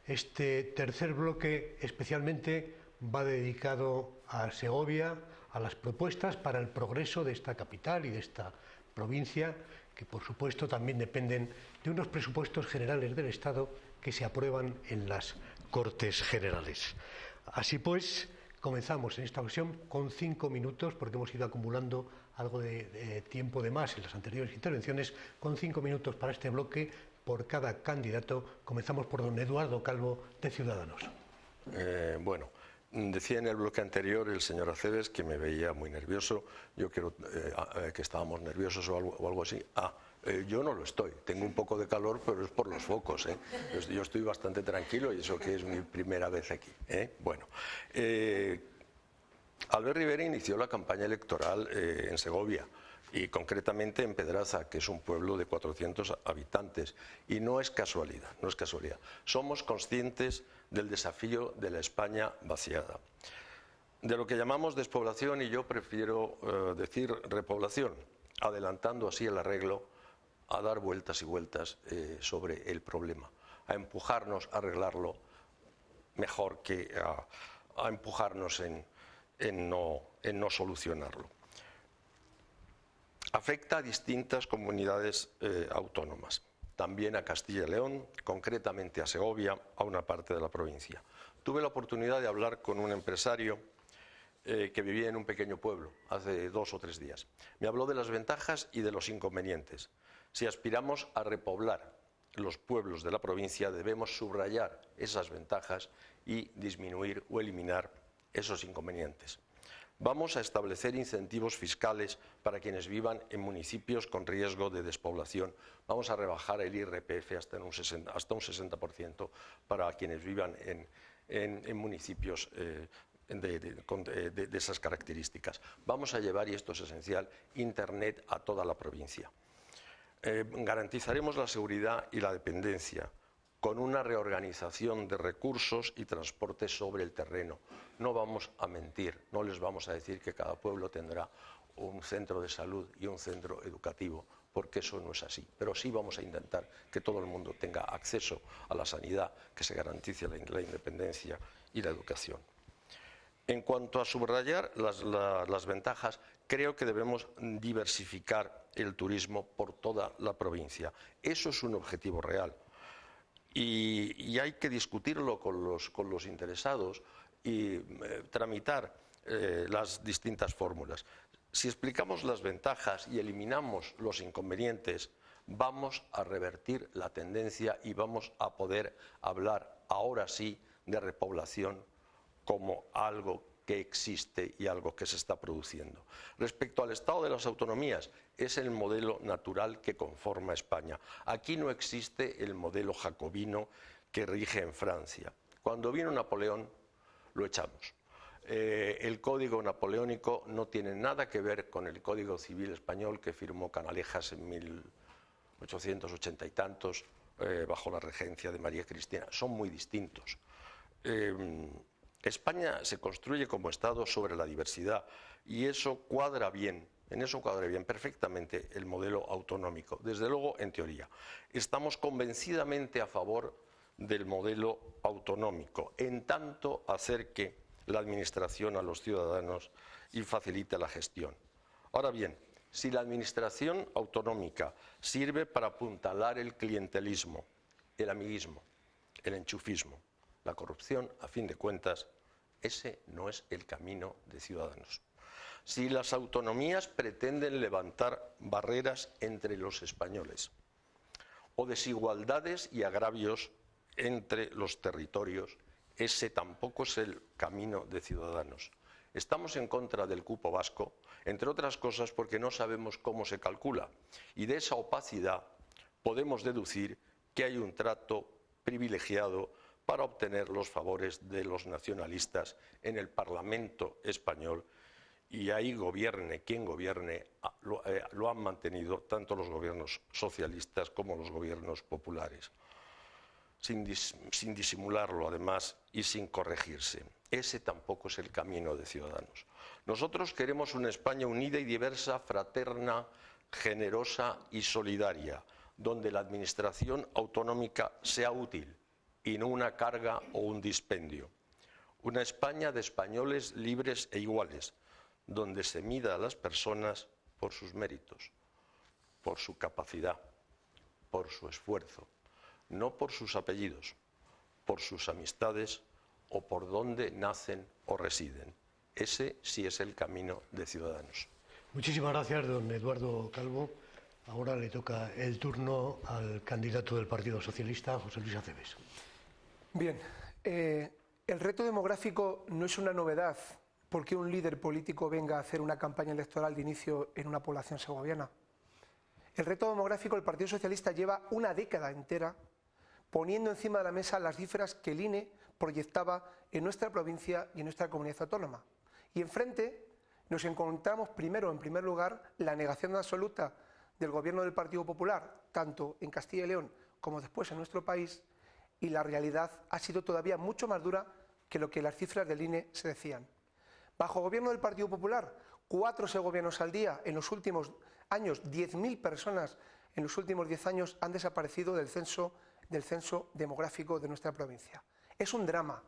Este tercer bloque especialmente va dedicado a Segovia, a las propuestas para el progreso de esta capital y de esta provincia, que por supuesto también dependen de unos presupuestos generales del Estado que se aprueban en las Cortes Generales. Así pues, comenzamos en esta ocasión con 5 minutos, porque hemos ido acumulando algo de tiempo de más en las anteriores intervenciones, con 5 minutos para este bloque por cada candidato. Comenzamos por don Eduardo Calvo, de Ciudadanos. Bueno, decía en el bloque anterior el señor Acebes que me veía muy nervioso. Yo creo que estábamos nerviosos o algo así. Yo no lo estoy, tengo un poco de calor, pero es por los focos, ¿eh? Yo estoy bastante tranquilo, y eso que es mi primera vez aquí, ¿eh? Bueno, Albert Rivera inició la campaña electoral en Segovia, y concretamente en Pedraza, que es un pueblo de 400 habitantes, y no es casualidad, no es casualidad. Somos conscientes del desafío de la España vaciada, de lo que llamamos despoblación, y yo prefiero decir repoblación, adelantando así el arreglo a dar vueltas y vueltas sobre el problema, a empujarnos a arreglarlo mejor que a empujarnos en no solucionarlo. Afecta a distintas comunidades autónomas, también a Castilla y León, concretamente a Segovia, a una parte de la provincia. Tuve la oportunidad de hablar con un empresario que vivía en un pequeño pueblo hace 2 o 3 días. Me habló de las ventajas y de los inconvenientes. Si aspiramos a repoblar los pueblos de la provincia, debemos subrayar esas ventajas y disminuir o eliminar esos inconvenientes. Vamos a establecer incentivos fiscales para quienes vivan en municipios con riesgo de despoblación. Vamos a rebajar el IRPF hasta un 60% para quienes vivan en municipios de esas características. Vamos a llevar, y esto es esencial, Internet a toda la provincia. Garantizaremos la seguridad y la dependencia con una reorganización de recursos y transporte sobre el terreno. No vamos a mentir, no les vamos a decir que cada pueblo tendrá un centro de salud y un centro educativo, porque eso no es así. Pero sí vamos a intentar que todo el mundo tenga acceso a la sanidad, que se garantice la independencia y la educación. En cuanto a subrayar las ventajas, creo que debemos diversificar el turismo por toda la provincia. Eso es un objetivo real. Y hay que discutirlo con los interesados y tramitar las distintas fórmulas. Si explicamos las ventajas y eliminamos los inconvenientes, vamos a revertir la tendencia y vamos a poder hablar ahora sí de repoblación como algo que existe y algo que se está produciendo. Respecto al Estado de las autonomías, es el modelo natural que conforma España. Aquí no existe el modelo jacobino que rige en Francia. Cuando vino Napoleón, lo echamos. El código napoleónico no tiene nada que ver con el Código Civil español que firmó Canalejas en 1880 y tantos, bajo la regencia de María Cristina. Son muy distintos. España se construye como Estado sobre la diversidad y eso cuadra bien, perfectamente el modelo autonómico, desde luego en teoría. Estamos convencidamente a favor del modelo autonómico, en tanto acerque la administración a los ciudadanos y facilite la gestión. Ahora bien, si la administración autonómica sirve para apuntalar el clientelismo, el amiguismo, el enchufismo, la corrupción, a fin de cuentas, ese no es el camino de Ciudadanos. Si las autonomías pretenden levantar barreras entre los españoles o desigualdades y agravios entre los territorios, ese tampoco es el camino de Ciudadanos. Estamos en contra del cupo vasco, entre otras cosas porque no sabemos cómo se calcula, y de esa opacidad podemos deducir que hay un trato privilegiado para obtener los favores de los nacionalistas en el Parlamento español, y ahí gobierne quien gobierne, lo han mantenido tanto los gobiernos socialistas como los gobiernos populares, sin disimularlo además y sin corregirse. Ese tampoco es el camino de Ciudadanos. Nosotros queremos una España unida y diversa, fraterna, generosa y solidaria, donde la administración autonómica sea útil y no una carga o un dispendio. Una España de españoles libres e iguales, donde se mida a las personas por sus méritos, por su capacidad, por su esfuerzo, no por sus apellidos, por sus amistades o por dónde nacen o residen. Ese sí es el camino de Ciudadanos. Muchísimas gracias, don Eduardo Calvo. Ahora le toca el turno al candidato del Partido Socialista, José Luis Acebes. Bien, el reto demográfico no es una novedad porque un líder político venga a hacer una campaña electoral de inicio en una población segoviana. El reto demográfico, el Partido Socialista lleva una década entera poniendo encima de la mesa las cifras que el INE proyectaba en nuestra provincia y en nuestra comunidad autónoma. Y enfrente nos encontramos primero, en primer lugar, la negación absoluta del gobierno del Partido Popular, tanto en Castilla y León como después en nuestro país, y la realidad ha sido todavía mucho más dura que lo que las cifras del INE se decían. Bajo gobierno del Partido Popular, 4 segovianos al día en los últimos años, 10.000 personas en los últimos 10 años han desaparecido del censo demográfico de nuestra provincia. Es un drama.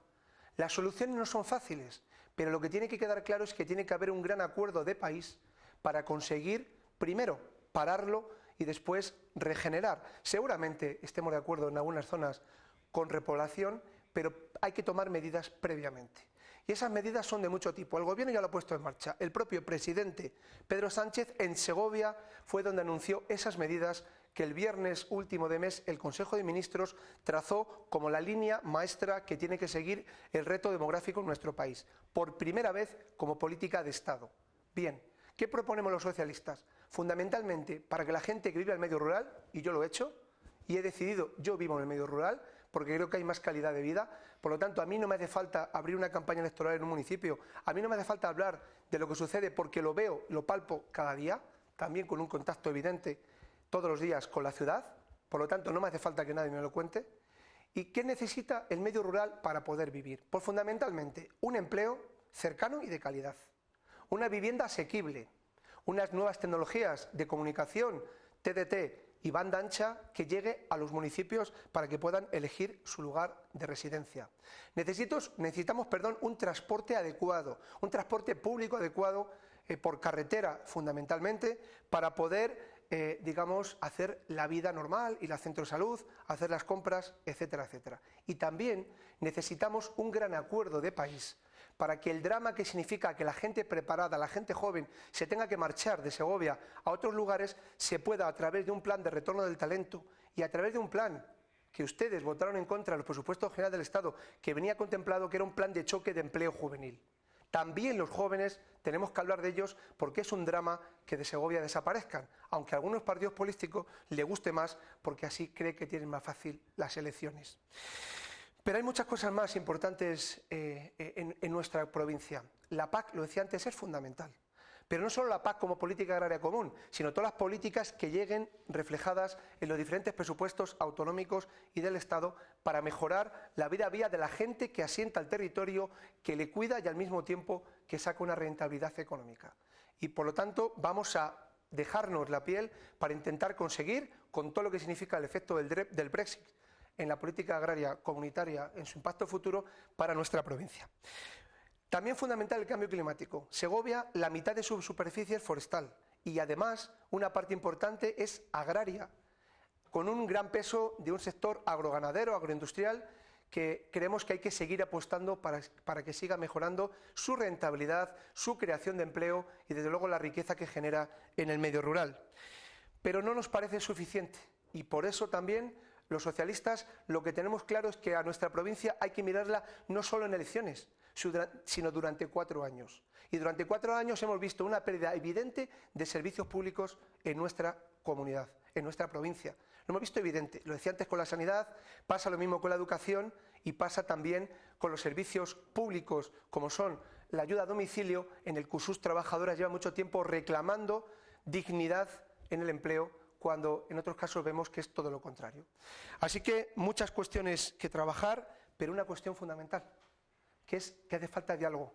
Las soluciones no son fáciles, pero lo que tiene que quedar claro es que tiene que haber un gran acuerdo de país para conseguir primero pararlo y después regenerar. Seguramente estemos de acuerdo en algunas zonas con repoblación, pero hay que tomar medidas previamente. Y esas medidas son de mucho tipo. El Gobierno ya lo ha puesto en marcha. El propio presidente Pedro Sánchez en Segovia fue donde anunció esas medidas que el viernes último de mes el Consejo de Ministros trazó como la línea maestra que tiene que seguir el reto demográfico en nuestro país, por primera vez como política de Estado. Bien, ¿qué proponemos los socialistas? Fundamentalmente, para que la gente que vive en el medio rural, y yo lo he hecho, y he decidido, yo vivo en el medio rural, porque creo que hay más calidad de vida, por lo tanto a mí no me hace falta abrir una campaña electoral en un municipio, a mí no me hace falta hablar de lo que sucede porque lo veo, lo palpo cada día, también con un contacto evidente todos los días con la ciudad, por lo tanto no me hace falta que nadie me lo cuente. ¿Y qué necesita el medio rural para poder vivir? Pues fundamentalmente un empleo cercano y de calidad, una vivienda asequible, unas nuevas tecnologías de comunicación, TDT y banda ancha que llegue a los municipios para que puedan elegir su lugar de residencia. Necesitamos un transporte adecuado, un transporte público adecuado por carretera fundamentalmente para poder hacer la vida normal, ir al centro de salud, hacer las compras, etcétera, etcétera. Y también necesitamos un gran acuerdo de país para que el drama que significa que la gente preparada, la gente joven, se tenga que marchar de Segovia a otros lugares, se pueda, a través de un plan de retorno del talento y a través de un plan que ustedes votaron en contra de los presupuestos generales del Estado, que venía contemplado, que era un plan de choque de empleo juvenil. También los jóvenes tenemos que hablar de ellos porque es un drama que de Segovia desaparezcan, aunque a algunos partidos políticos les guste más porque así cree que tienen más fácil las elecciones. Pero hay muchas cosas más importantes en nuestra provincia. La PAC, lo decía antes, es fundamental. Pero no solo la PAC como política agraria común, sino todas las políticas que lleguen reflejadas en los diferentes presupuestos autonómicos y del Estado para mejorar la vida de la gente que asienta el territorio, que le cuida y al mismo tiempo que saca una rentabilidad económica. Y por lo tanto vamos a dejarnos la piel para intentar conseguir, con todo lo que significa el efecto del Brexit en la política agraria comunitaria, en su impacto futuro para nuestra provincia. También fundamental el cambio climático. Segovia, la mitad de su superficie es forestal y además una parte importante es agraria, con un gran peso de un sector agroganadero, agroindustrial, que creemos que hay que seguir apostando para que siga mejorando su rentabilidad, su creación de empleo y desde luego la riqueza que genera en el medio rural. Pero no nos parece suficiente y por eso también los socialistas lo que tenemos claro es que a nuestra provincia hay que mirarla no solo en elecciones, sino durante 4 años. Y durante 4 años hemos visto una pérdida evidente de servicios públicos en nuestra comunidad, en nuestra provincia. Lo hemos visto evidente, lo decía antes con la sanidad, pasa lo mismo con la educación y pasa también con los servicios públicos como son la ayuda a domicilio, en el que sus trabajadoras llevan mucho tiempo reclamando dignidad en el empleo, cuando en otros casos vemos que es todo lo contrario. Así que muchas cuestiones que trabajar, pero una cuestión fundamental, que es que hace falta diálogo.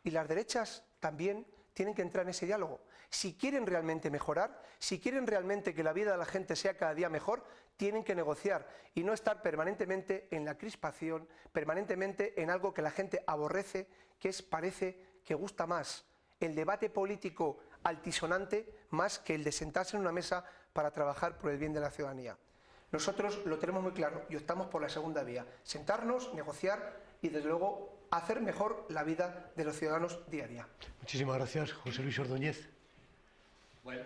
Y las derechas también tienen que entrar en ese diálogo. Si quieren realmente mejorar, si quieren realmente que la vida de la gente sea cada día mejor, tienen que negociar y no estar permanentemente en la crispación, permanentemente en algo que la gente aborrece, que parece que gusta más el debate político altisonante más que el de sentarse en una mesa para trabajar por el bien de la ciudadanía. Nosotros lo tenemos muy claro y optamos por la segunda vía, sentarnos, negociar y desde luego hacer mejor la vida de los ciudadanos día a día. Muchísimas gracias, José Luis Ordóñez. Bueno,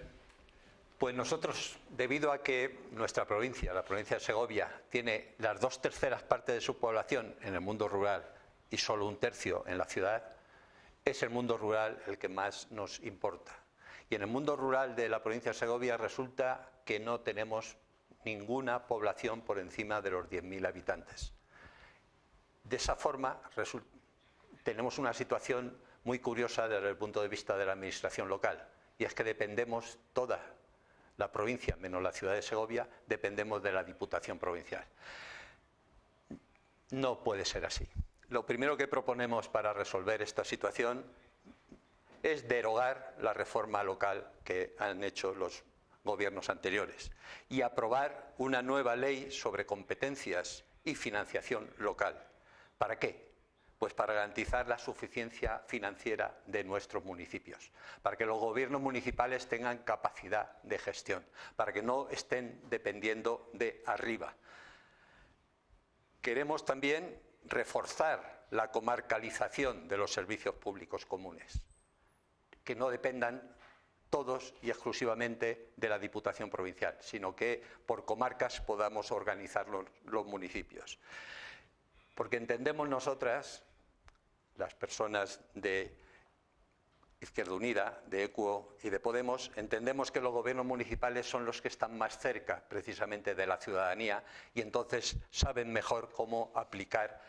pues nosotros, debido a que nuestra provincia, la provincia de Segovia, tiene las 2/3 partes de su población en el mundo rural y solo 1/3 en la ciudad, es el mundo rural el que más nos importa. Y en el mundo rural de la provincia de Segovia resulta que no tenemos ninguna población por encima de los 10.000 habitantes. De esa forma tenemos una situación muy curiosa desde el punto de vista de la administración local, y es que dependemos toda la provincia, menos la ciudad de Segovia, dependemos de la Diputación Provincial. No puede ser así. Lo primero que proponemos para resolver esta situación es derogar la reforma local que han hecho los gobiernos anteriores y aprobar una nueva ley sobre competencias y financiación local. ¿Para qué? Pues para garantizar la suficiencia financiera de nuestros municipios, para que los gobiernos municipales tengan capacidad de gestión, para que no estén dependiendo de arriba. Queremos también reforzar la comarcalización de los servicios públicos comunes, que no dependan todos y exclusivamente de la Diputación Provincial, sino que por comarcas podamos organizar los municipios. Porque entendemos nosotras, las personas de Izquierda Unida, de ECUO y de Podemos, entendemos que los gobiernos municipales son los que están más cerca precisamente de la ciudadanía y entonces saben mejor cómo aplicar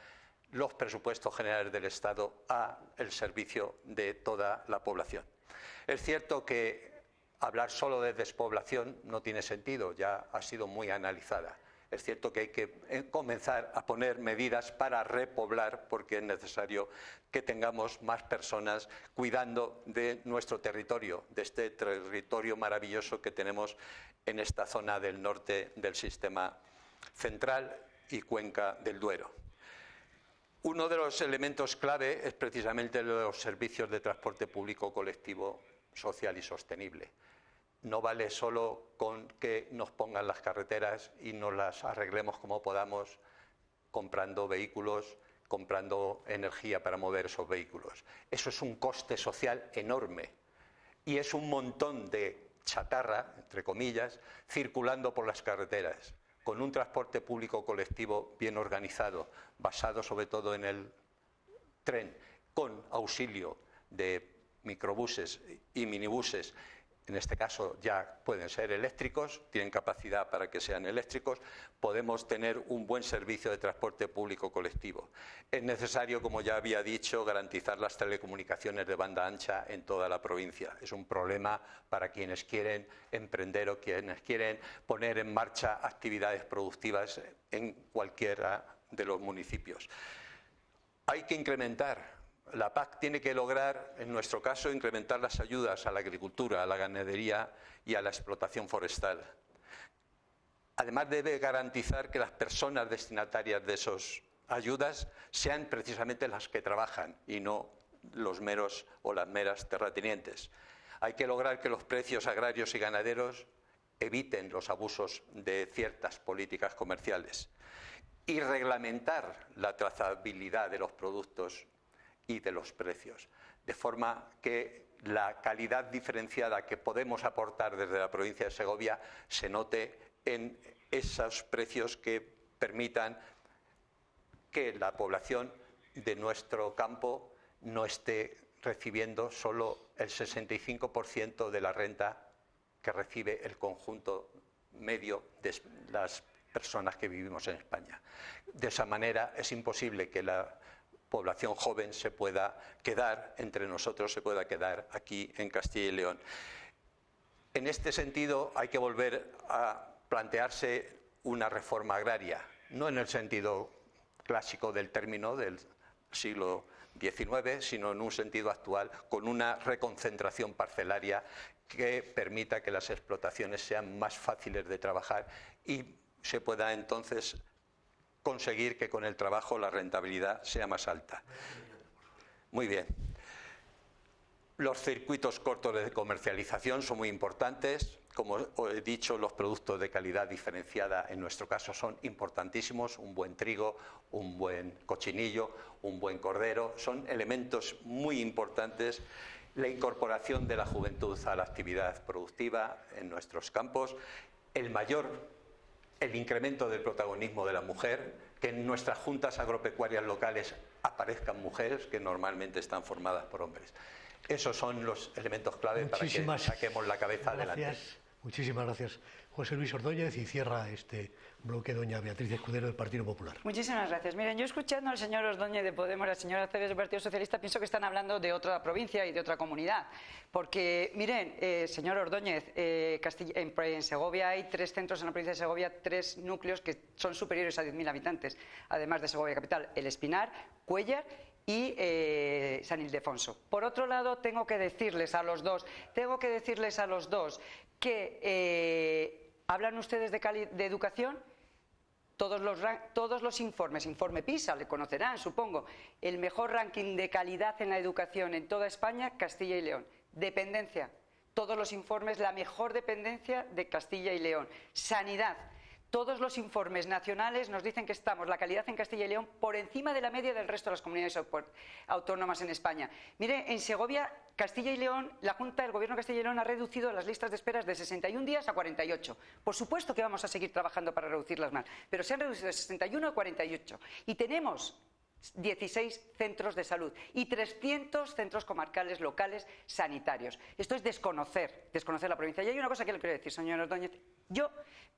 los presupuestos generales del Estado al servicio de toda la población. Es cierto que hablar solo de despoblación no tiene sentido, ya ha sido muy analizada. Es cierto que hay que comenzar a poner medidas para repoblar, porque es necesario que tengamos más personas cuidando de nuestro territorio, de este territorio maravilloso que tenemos en esta zona del norte del sistema central y cuenca del Duero. Uno de los elementos clave es precisamente los servicios de transporte público colectivo, social y sostenible. No vale solo con que nos pongan las carreteras y nos las arreglemos como podamos, comprando vehículos, comprando energía para mover esos vehículos. Eso es un coste social enorme y es un montón de chatarra, entre comillas, circulando por las carreteras. Con un transporte público colectivo bien organizado, basado sobre todo en el tren, con auxilio de microbuses y minibuses, en este caso ya pueden ser eléctricos, tienen capacidad para que sean eléctricos, podemos tener un buen servicio de transporte público colectivo. Es necesario, como ya había dicho, garantizar las telecomunicaciones de banda ancha en toda la provincia. Es un problema para quienes quieren emprender o quienes quieren poner en marcha actividades productivas en cualquiera de los municipios. Hay que incrementar. La PAC tiene que lograr, en nuestro caso, incrementar las ayudas a la agricultura, a la ganadería y a la explotación forestal. Además, debe garantizar que las personas destinatarias de esas ayudas sean precisamente las que trabajan y no los meros o las meras terratenientes. Hay que lograr que los precios agrarios y ganaderos eviten los abusos de ciertas políticas comerciales y reglamentar la trazabilidad de los productos y de los precios, de forma que la calidad diferenciada que podemos aportar desde la provincia de Segovia se note en esos precios que permitan que la población de nuestro campo no esté recibiendo solo el 65% de la renta que recibe el conjunto medio de las personas que vivimos en España. De esa manera es imposible que la población joven se pueda quedar entre nosotros, se pueda quedar aquí en Castilla y León. En este sentido hay que volver a plantearse una reforma agraria, no en el sentido clásico del término del siglo XIX, sino en un sentido actual, con una reconcentración parcelaria que permita que las explotaciones sean más fáciles de trabajar y se pueda entonces conseguir que con el trabajo la rentabilidad sea más alta. Muy bien. Los circuitos cortos de comercialización son muy importantes. Como os he dicho, los productos de calidad diferenciada en nuestro caso son importantísimos. Un buen trigo, un buen cochinillo, un buen cordero, son elementos muy importantes. La incorporación de la juventud a la actividad productiva en nuestros campos, el incremento del protagonismo de la mujer, que en nuestras juntas agropecuarias locales aparezcan mujeres que normalmente están formadas por hombres. Esos son los elementos clave para que saquemos la cabeza adelante. Muchísimas gracias, José Luis Ordóñez, y cierra este bloque doña Beatriz Escudero del Partido Popular. Muchísimas gracias. Miren, yo escuchando al señor Ordóñez de Podemos, a la señora Aceves del Partido Socialista, pienso que están hablando de otra provincia y de otra comunidad. Porque, miren, señor Ordóñez, en Segovia hay 3 centros, en la provincia de Segovia, 3 núcleos que son superiores a 10.000 habitantes, además de Segovia Capital, El Espinar, Cuéllar y San Ildefonso. Por otro lado, tengo que decirles a los dos que hablan ustedes de educación. todos los informes, informe PISA, le conocerán, supongo, el mejor ranking de calidad en la educación en toda España, Castilla y León. Dependencia, todos los informes, la mejor dependencia de Castilla y León. Sanidad, todos los informes nacionales nos dicen que estamos, la calidad en Castilla y León, por encima de la media del resto de las comunidades autónomas en España. Mire, en Segovia, Castilla y León, la Junta del Gobierno de Castilla y León ha reducido las listas de esperas de 61 días a 48. Por supuesto que vamos a seguir trabajando para reducirlas más, pero se han reducido de 61 a 48. Y tenemos 16 centros de salud y 300 centros comarcales locales sanitarios. Esto es desconocer la provincia. Y hay una cosa que le quiero decir, señor Ordóñez. Yo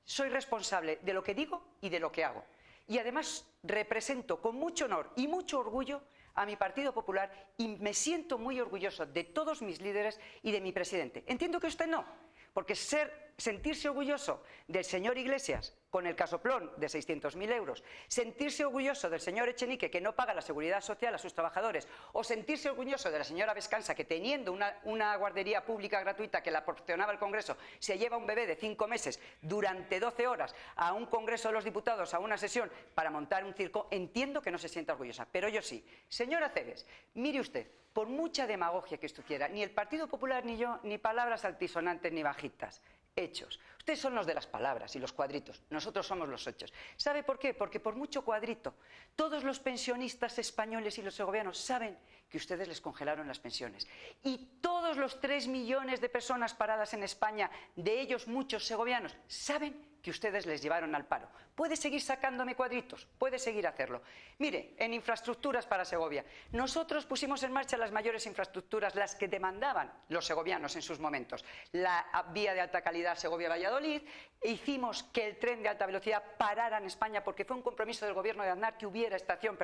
soy responsable de lo que digo y de lo que hago. Y además represento con mucho honor y mucho orgullo a mi Partido Popular y me siento muy orgulloso de todos mis líderes y de mi presidente. Entiendo que usted no, porque sentirse orgulloso del señor Iglesias con el casoplón de 600.000 euros, sentirse orgulloso del señor Echenique que no paga la seguridad social a sus trabajadores, o sentirse orgulloso de la señora Vescansa que teniendo una guardería pública gratuita que la proporcionaba el Congreso, se lleva un bebé de 5 meses durante 12 horas a un Congreso de los Diputados, a una sesión para montar un circo, entiendo que no se sienta orgullosa, pero yo sí. Señora Cebes, mire usted, por mucha demagogia que usted quiera, ni el Partido Popular ni yo, ni palabras altisonantes ni bajitas. Hechos. Ustedes son los de las palabras y los cuadritos, nosotros somos los hechos. ¿Sabe por qué? Porque por mucho cuadrito, todos los pensionistas españoles y los segovianos saben que ustedes les congelaron las pensiones. Y todos los 3 millones de personas paradas en España, de ellos muchos segovianos, saben que ustedes les llevaron al paro. Puede seguir sacándome cuadritos, puede seguir hacerlo. Mire, en infraestructuras para Segovia, nosotros pusimos en marcha las mayores infraestructuras, las que demandaban los segovianos en sus momentos. La vía de alta calidad Segovia-Valladolid, hicimos que el tren de alta velocidad parara en España porque fue un compromiso del gobierno de Aznar que hubiera estación,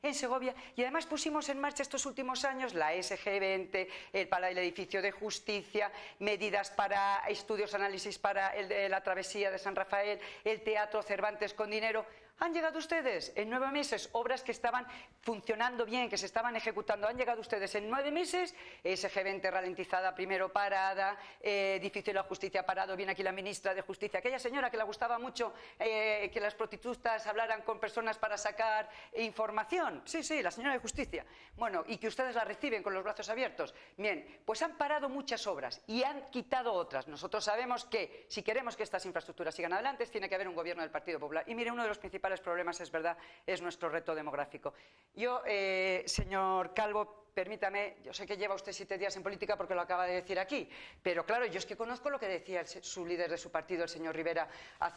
en Segovia, y además pusimos en marcha estos últimos años la SG20, el edificio de justicia, medidas para estudios, análisis para la travesía de San Rafael, el Teatro Cervantes con dinero. Han llegado ustedes en 9 meses, obras que estaban funcionando bien, que se estaban ejecutando, han llegado ustedes en 9 meses, SG20 ralentizada, primero parada, edificio de la justicia parado, viene aquí la ministra de Justicia, aquella señora que le gustaba mucho que las prostitutas hablaran con personas para sacar información, sí, la señora de Justicia, bueno, y que ustedes la reciben con los brazos abiertos. Bien, pues han parado muchas obras y han quitado otras. Nosotros sabemos que si queremos que estas infraestructuras sigan adelante, tiene que haber un gobierno del Partido Popular. Y mire, uno de los principales problemas, es verdad, es nuestro reto demográfico. Yo, señor Calvo, permítame, yo sé que lleva usted 7 días en política porque lo acaba de decir aquí, pero claro, yo es que conozco lo que decía su líder de su partido, el señor Rivera,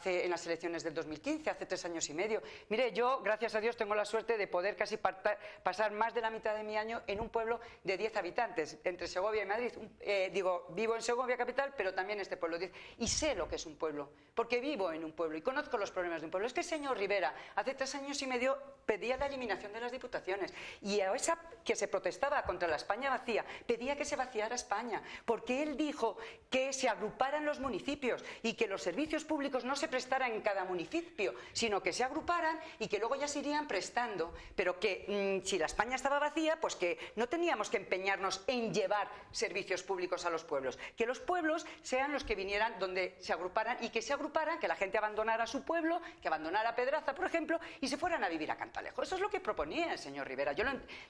en las elecciones del 2015, hace 3 años y medio. Mire, yo, gracias a Dios, tengo la suerte de poder casi pasar más de la mitad de mi año en un pueblo de 10 habitantes, entre Segovia y Madrid. Vivo en Segovia capital, pero también este pueblo 10. Y sé lo que es un pueblo, porque vivo en un pueblo y conozco los problemas de un pueblo. Es que el señor Rivera, hace 3 años y medio, pedía la eliminación de las diputaciones. Y a esa que se protestaba contra la España vacía, pedía que se vaciara España, porque él dijo que se agruparan los municipios y que los servicios públicos no se prestaran en cada municipio, sino que se agruparan y que luego ya se irían prestando, pero que si la España estaba vacía, pues que no teníamos que empeñarnos en llevar servicios públicos a los pueblos, que los pueblos sean los que vinieran donde se agruparan y que se agruparan, que la gente abandonara su pueblo, que abandonara Pedraza, por ejemplo, y se fueran a vivir a Cantalejo. Eso es lo que proponía el señor Rivera.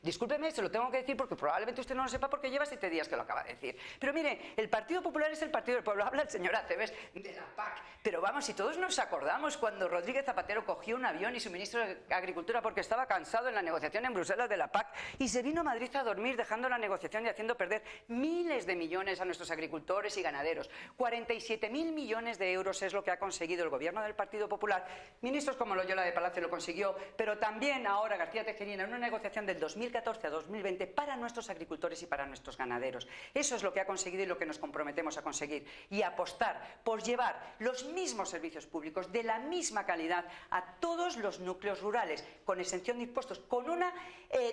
Discúlpeme, se lo tengo que decir porque probablemente usted no lo sepa porque lleva 7 días que lo acaba de decir. Pero mire, el Partido Popular es el partido del pueblo. Habla el señor Aceves de la PAC. Pero vamos, si todos nos acordamos cuando Rodríguez Zapatero cogió un avión y su ministro de Agricultura porque estaba cansado en la negociación en Bruselas de la PAC y se vino a Madrid a dormir dejando la negociación y haciendo perder miles de millones a nuestros agricultores y ganaderos. 47.000 millones de euros es lo que ha conseguido el gobierno del Partido Popular. Ministros como Loyola de Palacio lo consiguió, pero también ahora García Tejerina en una negociación del 2014 a 2020 para nuestros agricultores y para nuestros ganaderos. Eso es lo que ha conseguido y lo que nos comprometemos a conseguir. Y apostar por llevar los mismos servicios públicos de la misma calidad a todos los núcleos rurales, con exención de impuestos, con una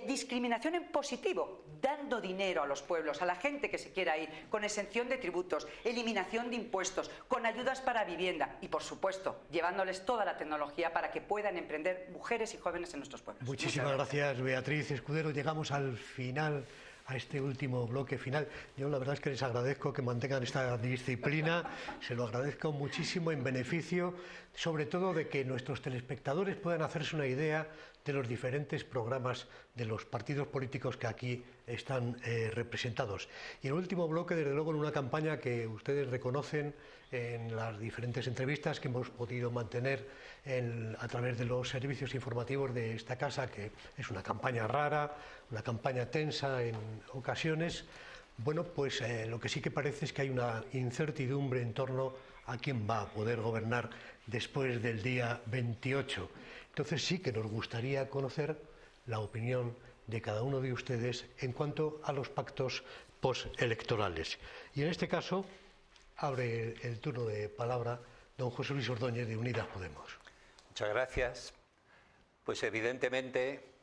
discriminación en positivo, dando dinero a los pueblos, a la gente que se quiera ir, con exención de tributos, eliminación de impuestos, con ayudas para vivienda y, por supuesto, llevándoles toda la tecnología para que puedan emprender mujeres y jóvenes en nuestros pueblos. Muchísimas gracias, Beatriz Escudero. Llegamos al final a este último bloque final. Yo la verdad es que les agradezco que mantengan esta disciplina, se lo agradezco muchísimo en beneficio, sobre todo de que nuestros telespectadores puedan hacerse una idea de los diferentes programas de los partidos políticos que aquí están representados. Y el último bloque, desde luego, en una campaña que ustedes reconocen en las diferentes entrevistas que hemos podido mantener a través de los servicios informativos de esta casa, que es una campaña rara, una campaña tensa en ocasiones. Bueno, pues lo que sí que parece es que hay una incertidumbre en torno a quién va a poder gobernar después del día 28. Entonces sí que nos gustaría conocer la opinión de cada uno de ustedes en cuanto a los pactos postelectorales. Y en este caso abre el turno de palabra don José Luis Ordóñez, de Unidas Podemos. Muchas gracias. Pues evidentemente,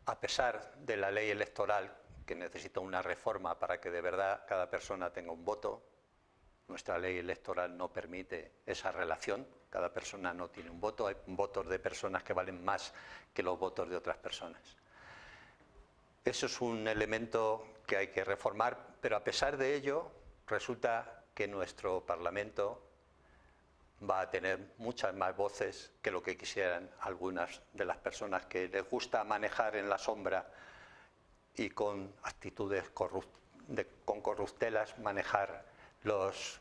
a pesar de la ley electoral, que necesita una reforma para que de verdad cada persona tenga un voto, nuestra ley electoral no permite esa relación, cada persona no tiene un voto, hay votos de personas que valen más que los votos de otras personas. Eso es un elemento que hay que reformar, pero a pesar de ello, resulta que nuestro Parlamento va a tener muchas más voces que lo que quisieran algunas de las personas que les gusta manejar en la sombra y con actitudes con corruptelas manejar los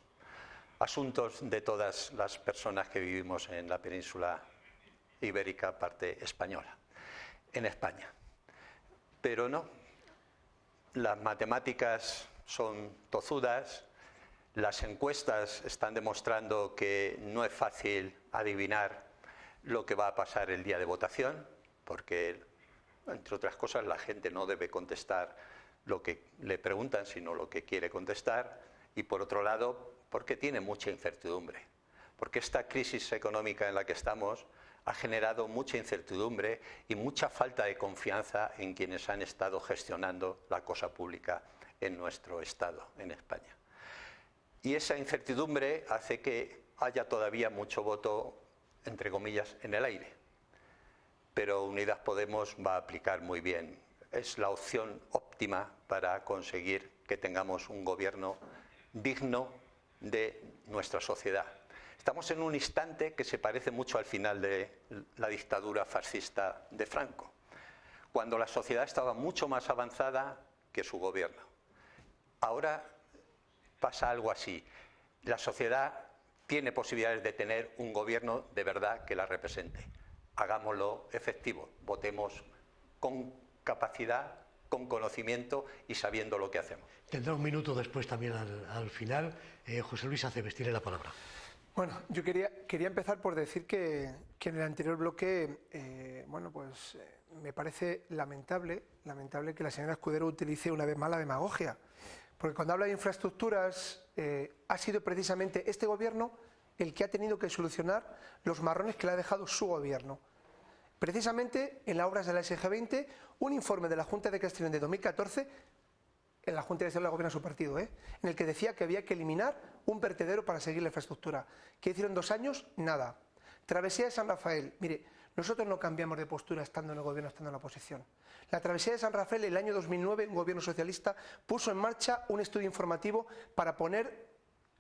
asuntos de todas las personas que vivimos en la península ibérica, parte española, en España. Pero no, las matemáticas son tozudas, las encuestas están demostrando que no es fácil adivinar lo que va a pasar el día de votación, porque, entre otras cosas, la gente no debe contestar lo que le preguntan, sino lo que quiere contestar, y por otro lado, porque tiene mucha incertidumbre, porque esta crisis económica en la que estamos ha generado mucha incertidumbre y mucha falta de confianza en quienes han estado gestionando la cosa pública en nuestro Estado, en España. Y esa incertidumbre hace que haya todavía mucho voto, entre comillas, en el aire. Pero Unidas Podemos va a aplicar muy bien. Es la opción óptima para conseguir que tengamos un gobierno digno de nuestra sociedad. Estamos en un instante que se parece mucho al final de la dictadura fascista de Franco, cuando la sociedad estaba mucho más avanzada que su gobierno. Ahora pasa algo así. La sociedad tiene posibilidades de tener un gobierno de verdad que la represente. Hagámoslo efectivo, votemos con capacidad, con conocimiento y sabiendo lo que hacemos. Tendrá un minuto después también al final. José Luis Aceves, tiene la palabra. Bueno, yo quería empezar por decir que en el anterior bloque, me parece lamentable que la señora Escudero utilice una vez más la demagogia. Porque cuando habla de infraestructuras, ha sido precisamente este gobierno el que ha tenido que solucionar los marrones que le ha dejado su gobierno. Precisamente en las obras de la SG20, un informe de la Junta de Castellón de 2014, en la Junta de Castellón la gobierna su partido, en el que decía que había que eliminar un vertedero para seguir la infraestructura. ¿Qué hicieron 2 años? Nada. Travesía de San Rafael. Mire, nosotros no cambiamos de postura estando en el gobierno, estando en la oposición. La travesía de San Rafael, el año 2009, un gobierno socialista puso en marcha un estudio informativo para poner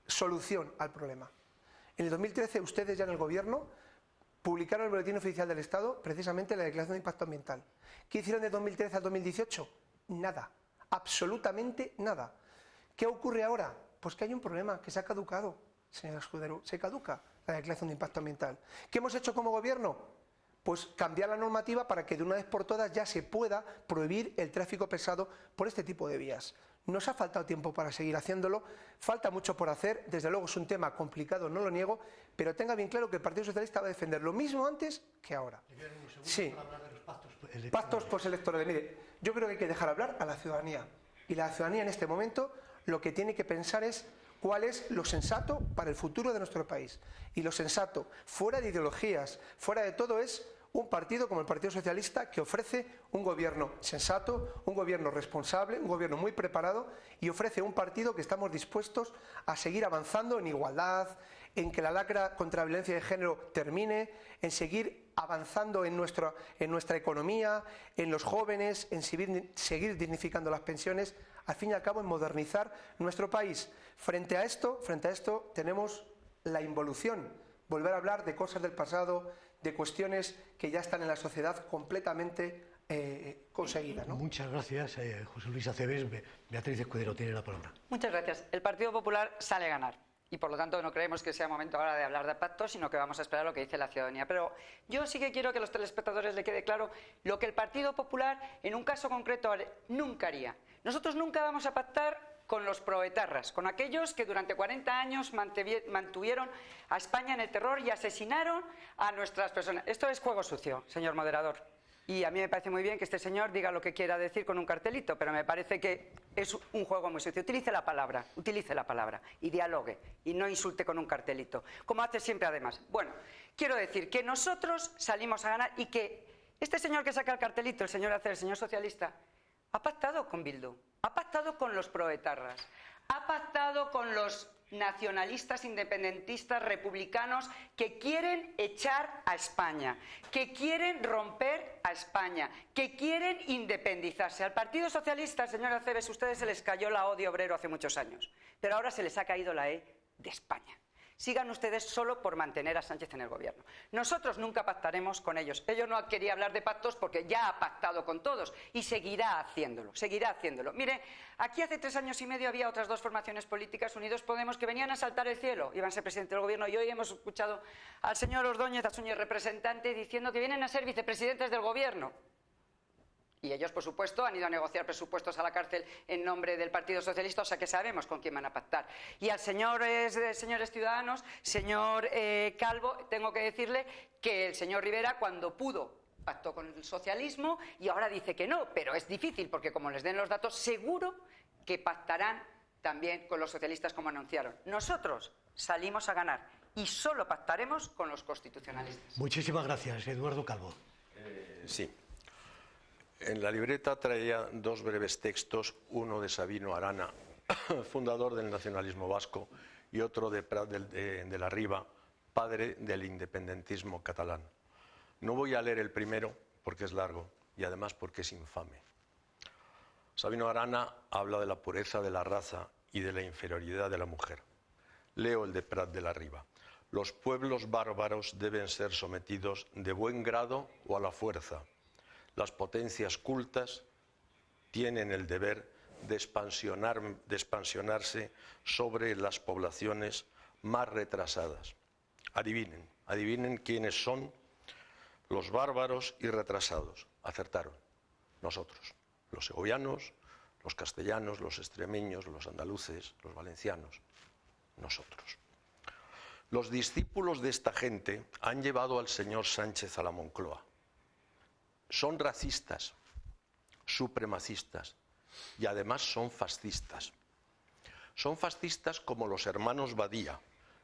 solución al problema. En el 2013, ustedes ya en el gobierno publicaron en el Boletín Oficial del Estado precisamente la Declaración de Impacto Ambiental. ¿Qué hicieron de 2013 al 2018? Nada, absolutamente nada. ¿Qué ocurre ahora? Pues que hay un problema, que se ha caducado, señora Escudero, se caduca la Declaración de Impacto Ambiental. ¿Qué hemos hecho como gobierno? Pues cambiar la normativa para que de una vez por todas ya se pueda prohibir el tráfico pesado por este tipo de vías. Nos ha faltado tiempo para seguir haciéndolo, falta mucho por hacer, desde luego es un tema complicado, no lo niego, pero tenga bien claro que el Partido Socialista va a defender lo mismo antes que ahora. Sí, pactos postelectorales. Mire, yo creo que hay que dejar hablar a la ciudadanía, y la ciudadanía en este momento lo que tiene que pensar es cuál es lo sensato para el futuro de nuestro país. Y lo sensato, fuera de ideologías, fuera de todo, es un partido como el Partido Socialista que ofrece un gobierno sensato, un gobierno responsable, un gobierno muy preparado y ofrece un partido que estamos dispuestos a seguir avanzando en igualdad, en que la lacra contra la violencia de género termine, en seguir avanzando en nuestra economía, en los jóvenes, en seguir dignificando las pensiones, al fin y al cabo en modernizar nuestro país. Frente a esto tenemos la involución, volver a hablar de cosas del pasado, de cuestiones que ya están en la sociedad completamente conseguidas, ¿no? Muchas gracias, José Luis Acebes. Beatriz Escudero tiene la palabra. Muchas gracias. El Partido Popular sale a ganar. Y por lo tanto no creemos que sea momento ahora de hablar de pactos, sino que vamos a esperar lo que dice la ciudadanía. Pero yo sí que quiero que a los telespectadores le quede claro lo que el Partido Popular en un caso concreto nunca haría. Nosotros nunca vamos a pactar con los proetarras, con aquellos que durante 40 años mantuvieron a España en el terror y asesinaron a nuestras personas. Esto es juego sucio, señor moderador. Y a mí me parece muy bien que este señor diga lo que quiera decir con un cartelito, pero me parece que es un juego muy sucio. Utilice la palabra y dialogue y no insulte con un cartelito, como hace siempre además. Bueno, quiero decir que nosotros salimos a ganar y que este señor que saca el cartelito, el señor Acebes, el señor socialista, ha pactado con Bildu, ha pactado con los proetarras, ha pactado con los nacionalistas, independentistas, republicanos que quieren echar a España, que quieren romper a España, que quieren independizarse. Al Partido Socialista, señor Acebes, a ustedes se les cayó la O de obrero hace muchos años, pero ahora se les ha caído la E de España. Sigan ustedes solo por mantener a Sánchez en el gobierno. Nosotros nunca pactaremos con ellos. Ellos no quería hablar de pactos porque ya ha pactado con todos y seguirá haciéndolo, seguirá haciéndolo. Mire, aquí hace 3 años y medio había otras 2 formaciones políticas, Unidos Podemos, que venían a saltar el cielo, iban a ser presidente del gobierno y hoy hemos escuchado al señor Ordóñez, a su representante, diciendo que vienen a ser vicepresidentes del gobierno. Y ellos, por supuesto, han ido a negociar presupuestos a la cárcel en nombre del Partido Socialista, o sea que sabemos con quién van a pactar. Y al señores Ciudadanos, señor Calvo, tengo que decirle que el señor Rivera, cuando pudo, pactó con el socialismo y ahora dice que no, pero es difícil porque como les den los datos, seguro que pactarán también con los socialistas como anunciaron. Nosotros salimos a ganar y solo pactaremos con los constitucionalistas. Muchísimas gracias, Eduardo Calvo. Sí. En la libreta traía 2 breves textos, uno de Sabino Arana, fundador del nacionalismo vasco, y otro de Prat de la Riba, padre del independentismo catalán. No voy a leer el primero porque es largo y además porque es infame. Sabino Arana habla de la pureza de la raza y de la inferioridad de la mujer. Leo el de Prat de la Riba. Los pueblos bárbaros deben ser sometidos de buen grado o a la fuerza. Las potencias cultas tienen el deber de expansionarse sobre las poblaciones más retrasadas. Adivinen quiénes son los bárbaros y retrasados. Acertaron. Nosotros, los segovianos, los castellanos, los extremeños, los andaluces, los valencianos. Nosotros. Los discípulos de esta gente han llevado al señor Sánchez a la Moncloa. Son racistas, supremacistas y además son fascistas. Son fascistas como los hermanos Badía,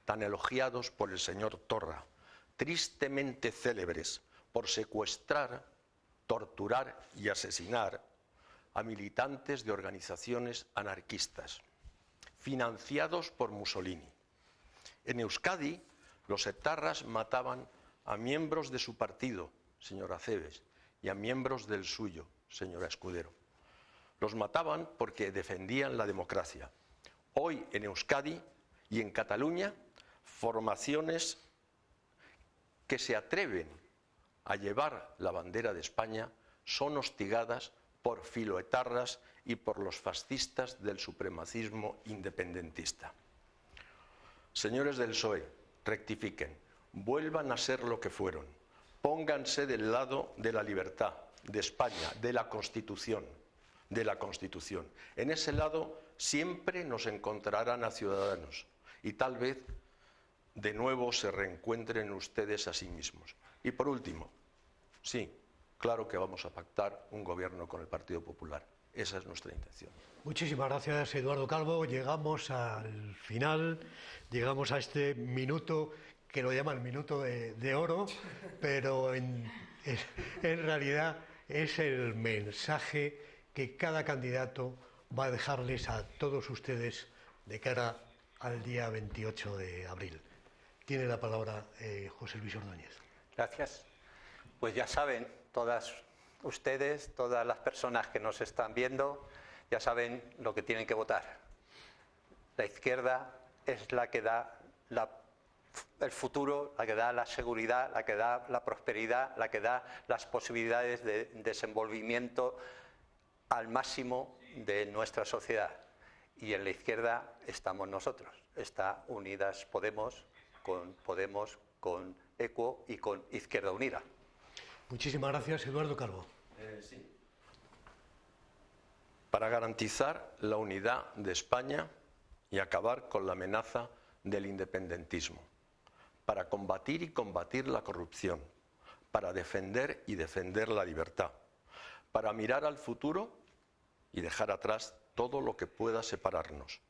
tan elogiados por el señor Torra, tristemente célebres por secuestrar, torturar y asesinar a militantes de organizaciones anarquistas, financiados por Mussolini. En Euskadi, los etarras mataban a miembros de su partido, señor Acebes, y a miembros del suyo, señora Escudero. Los mataban porque defendían la democracia. Hoy en Euskadi y en Cataluña, formaciones que se atreven a llevar la bandera de España son hostigadas por filoetarras y por los fascistas del supremacismo independentista. Señores del PSOE, rectifiquen, vuelvan a ser lo que fueron. Pónganse del lado de la libertad, de España, de la Constitución, En ese lado siempre nos encontrarán a Ciudadanos y tal vez de nuevo se reencuentren ustedes a sí mismos. Y por último, sí, claro que vamos a pactar un gobierno con el Partido Popular. Esa es nuestra intención. Muchísimas gracias, Eduardo Calvo. Llegamos al final, llegamos a este minuto que lo llaman minuto de oro, pero en realidad es el mensaje que cada candidato va a dejarles a todos ustedes de cara al día 28 de abril. Tiene la palabra José Luis Ordóñez. Gracias. Pues ya saben, todas ustedes, todas las personas que nos están viendo, ya saben lo que tienen que votar. La izquierda es la que da el futuro, la que da la seguridad, la que da la prosperidad, la que da las posibilidades de desenvolvimiento al máximo de nuestra sociedad. Y en la izquierda estamos nosotros. Está Unidas Podemos, con ECUO y con Izquierda Unida. Muchísimas gracias, Eduardo Calvo. Sí. Para garantizar la unidad de España y acabar con la amenaza del independentismo, para combatir y combatir la corrupción, para defender y defender la libertad, para mirar al futuro y dejar atrás todo lo que pueda separarnos.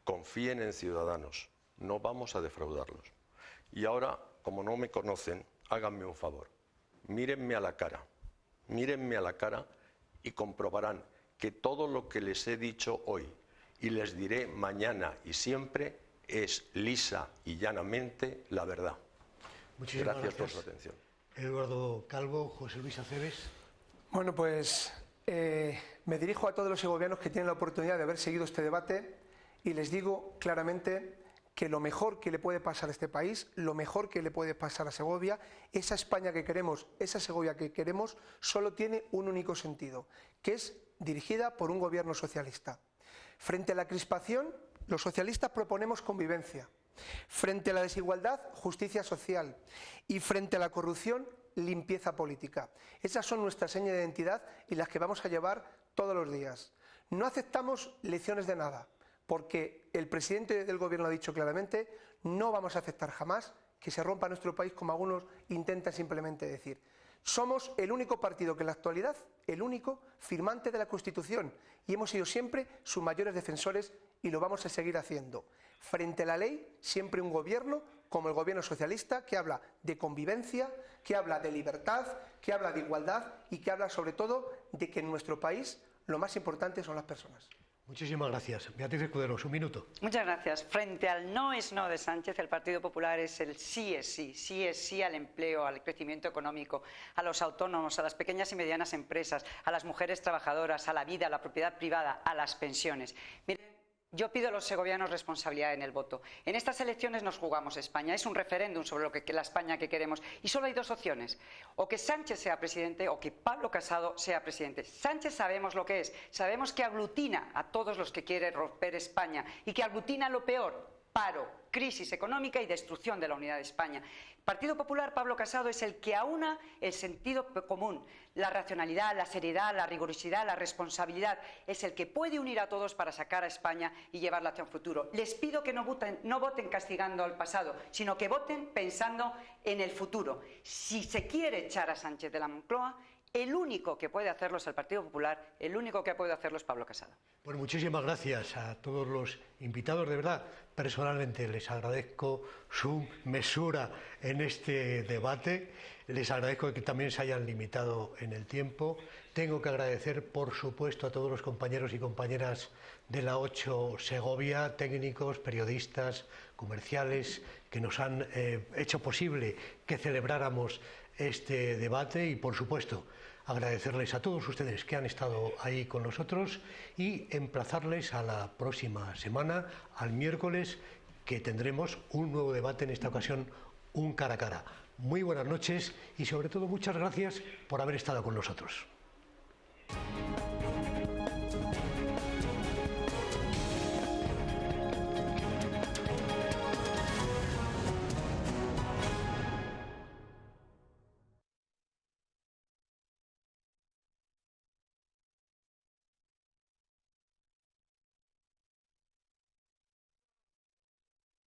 Confíen en Ciudadanos, no vamos a defraudarlos. Y ahora, como no me conocen, háganme un favor, mírenme a la cara y comprobarán que todo lo que les he dicho hoy y les diré mañana y siempre es lisa y llanamente la verdad. Muchísimas gracias por su atención. Eduardo Calvo, José Luis Aceves. Bueno, pues me dirijo a todos los segovianos que tienen la oportunidad de haber seguido este debate y les digo claramente que lo mejor que le puede pasar a este país, lo mejor que le puede pasar a Segovia, esa España que queremos, esa Segovia que queremos, solo tiene un único sentido, que es dirigida por un gobierno socialista. Frente a la crispación, los socialistas proponemos convivencia. Frente a la desigualdad, justicia social. Y frente a la corrupción, limpieza política. Esas son nuestras señas de identidad y las que vamos a llevar todos los días. No aceptamos lecciones de nada, porque el presidente del gobierno ha dicho claramente, no vamos a aceptar jamás que se rompa nuestro país como algunos intentan simplemente decir. Somos el único partido que en la actualidad, el único firmante de la Constitución, y hemos sido siempre sus mayores defensores y lo vamos a seguir haciendo. Frente a la ley, siempre un gobierno como el gobierno socialista que habla de convivencia, que habla de libertad, que habla de igualdad y que habla sobre todo de que en nuestro país lo más importante son las personas. Muchísimas gracias. Beatriz Escuderos, un minuto. Muchas gracias. Frente al no es no de Sánchez, el Partido Popular es el sí es sí al empleo, al crecimiento económico, a los autónomos, a las pequeñas y medianas empresas, a las mujeres trabajadoras, a la vida, a la propiedad privada, a las pensiones. Miren, yo pido a los segovianos responsabilidad en el voto. En estas elecciones nos jugamos España. Es un referéndum sobre la España que queremos. Y solo hay dos opciones. O que Sánchez sea presidente o que Pablo Casado sea presidente. Sánchez sabemos lo que es. Sabemos que aglutina a todos los que quieren romper España y que aglutina lo peor. Paro, crisis económica y destrucción de la unidad de España. Partido Popular, Pablo Casado es el que aúna el sentido común, la racionalidad, la seriedad, la rigurosidad, la responsabilidad. Es el que puede unir a todos para sacar a España y llevarla hacia un futuro. Les pido que no voten castigando al pasado, sino que voten pensando en el futuro. Si se quiere echar a Sánchez de la Moncloa, el único que puede hacerlo es el Partido Popular, el único que puede hacerlo es Pablo Casado. Pues muchísimas gracias a todos los invitados, de verdad. Personalmente les agradezco su mesura en este debate, les agradezco que también se hayan limitado en el tiempo. Tengo que agradecer, por supuesto, a todos los compañeros y compañeras de la 8 Segovia, técnicos, periodistas, comerciales, que nos han hecho posible que celebráramos este debate y, por supuesto, agradecerles a todos ustedes que han estado ahí con nosotros y emplazarles a la próxima semana, al miércoles, que tendremos un nuevo debate, en esta ocasión un cara a cara. Muy buenas noches y sobre todo muchas gracias por haber estado con nosotros.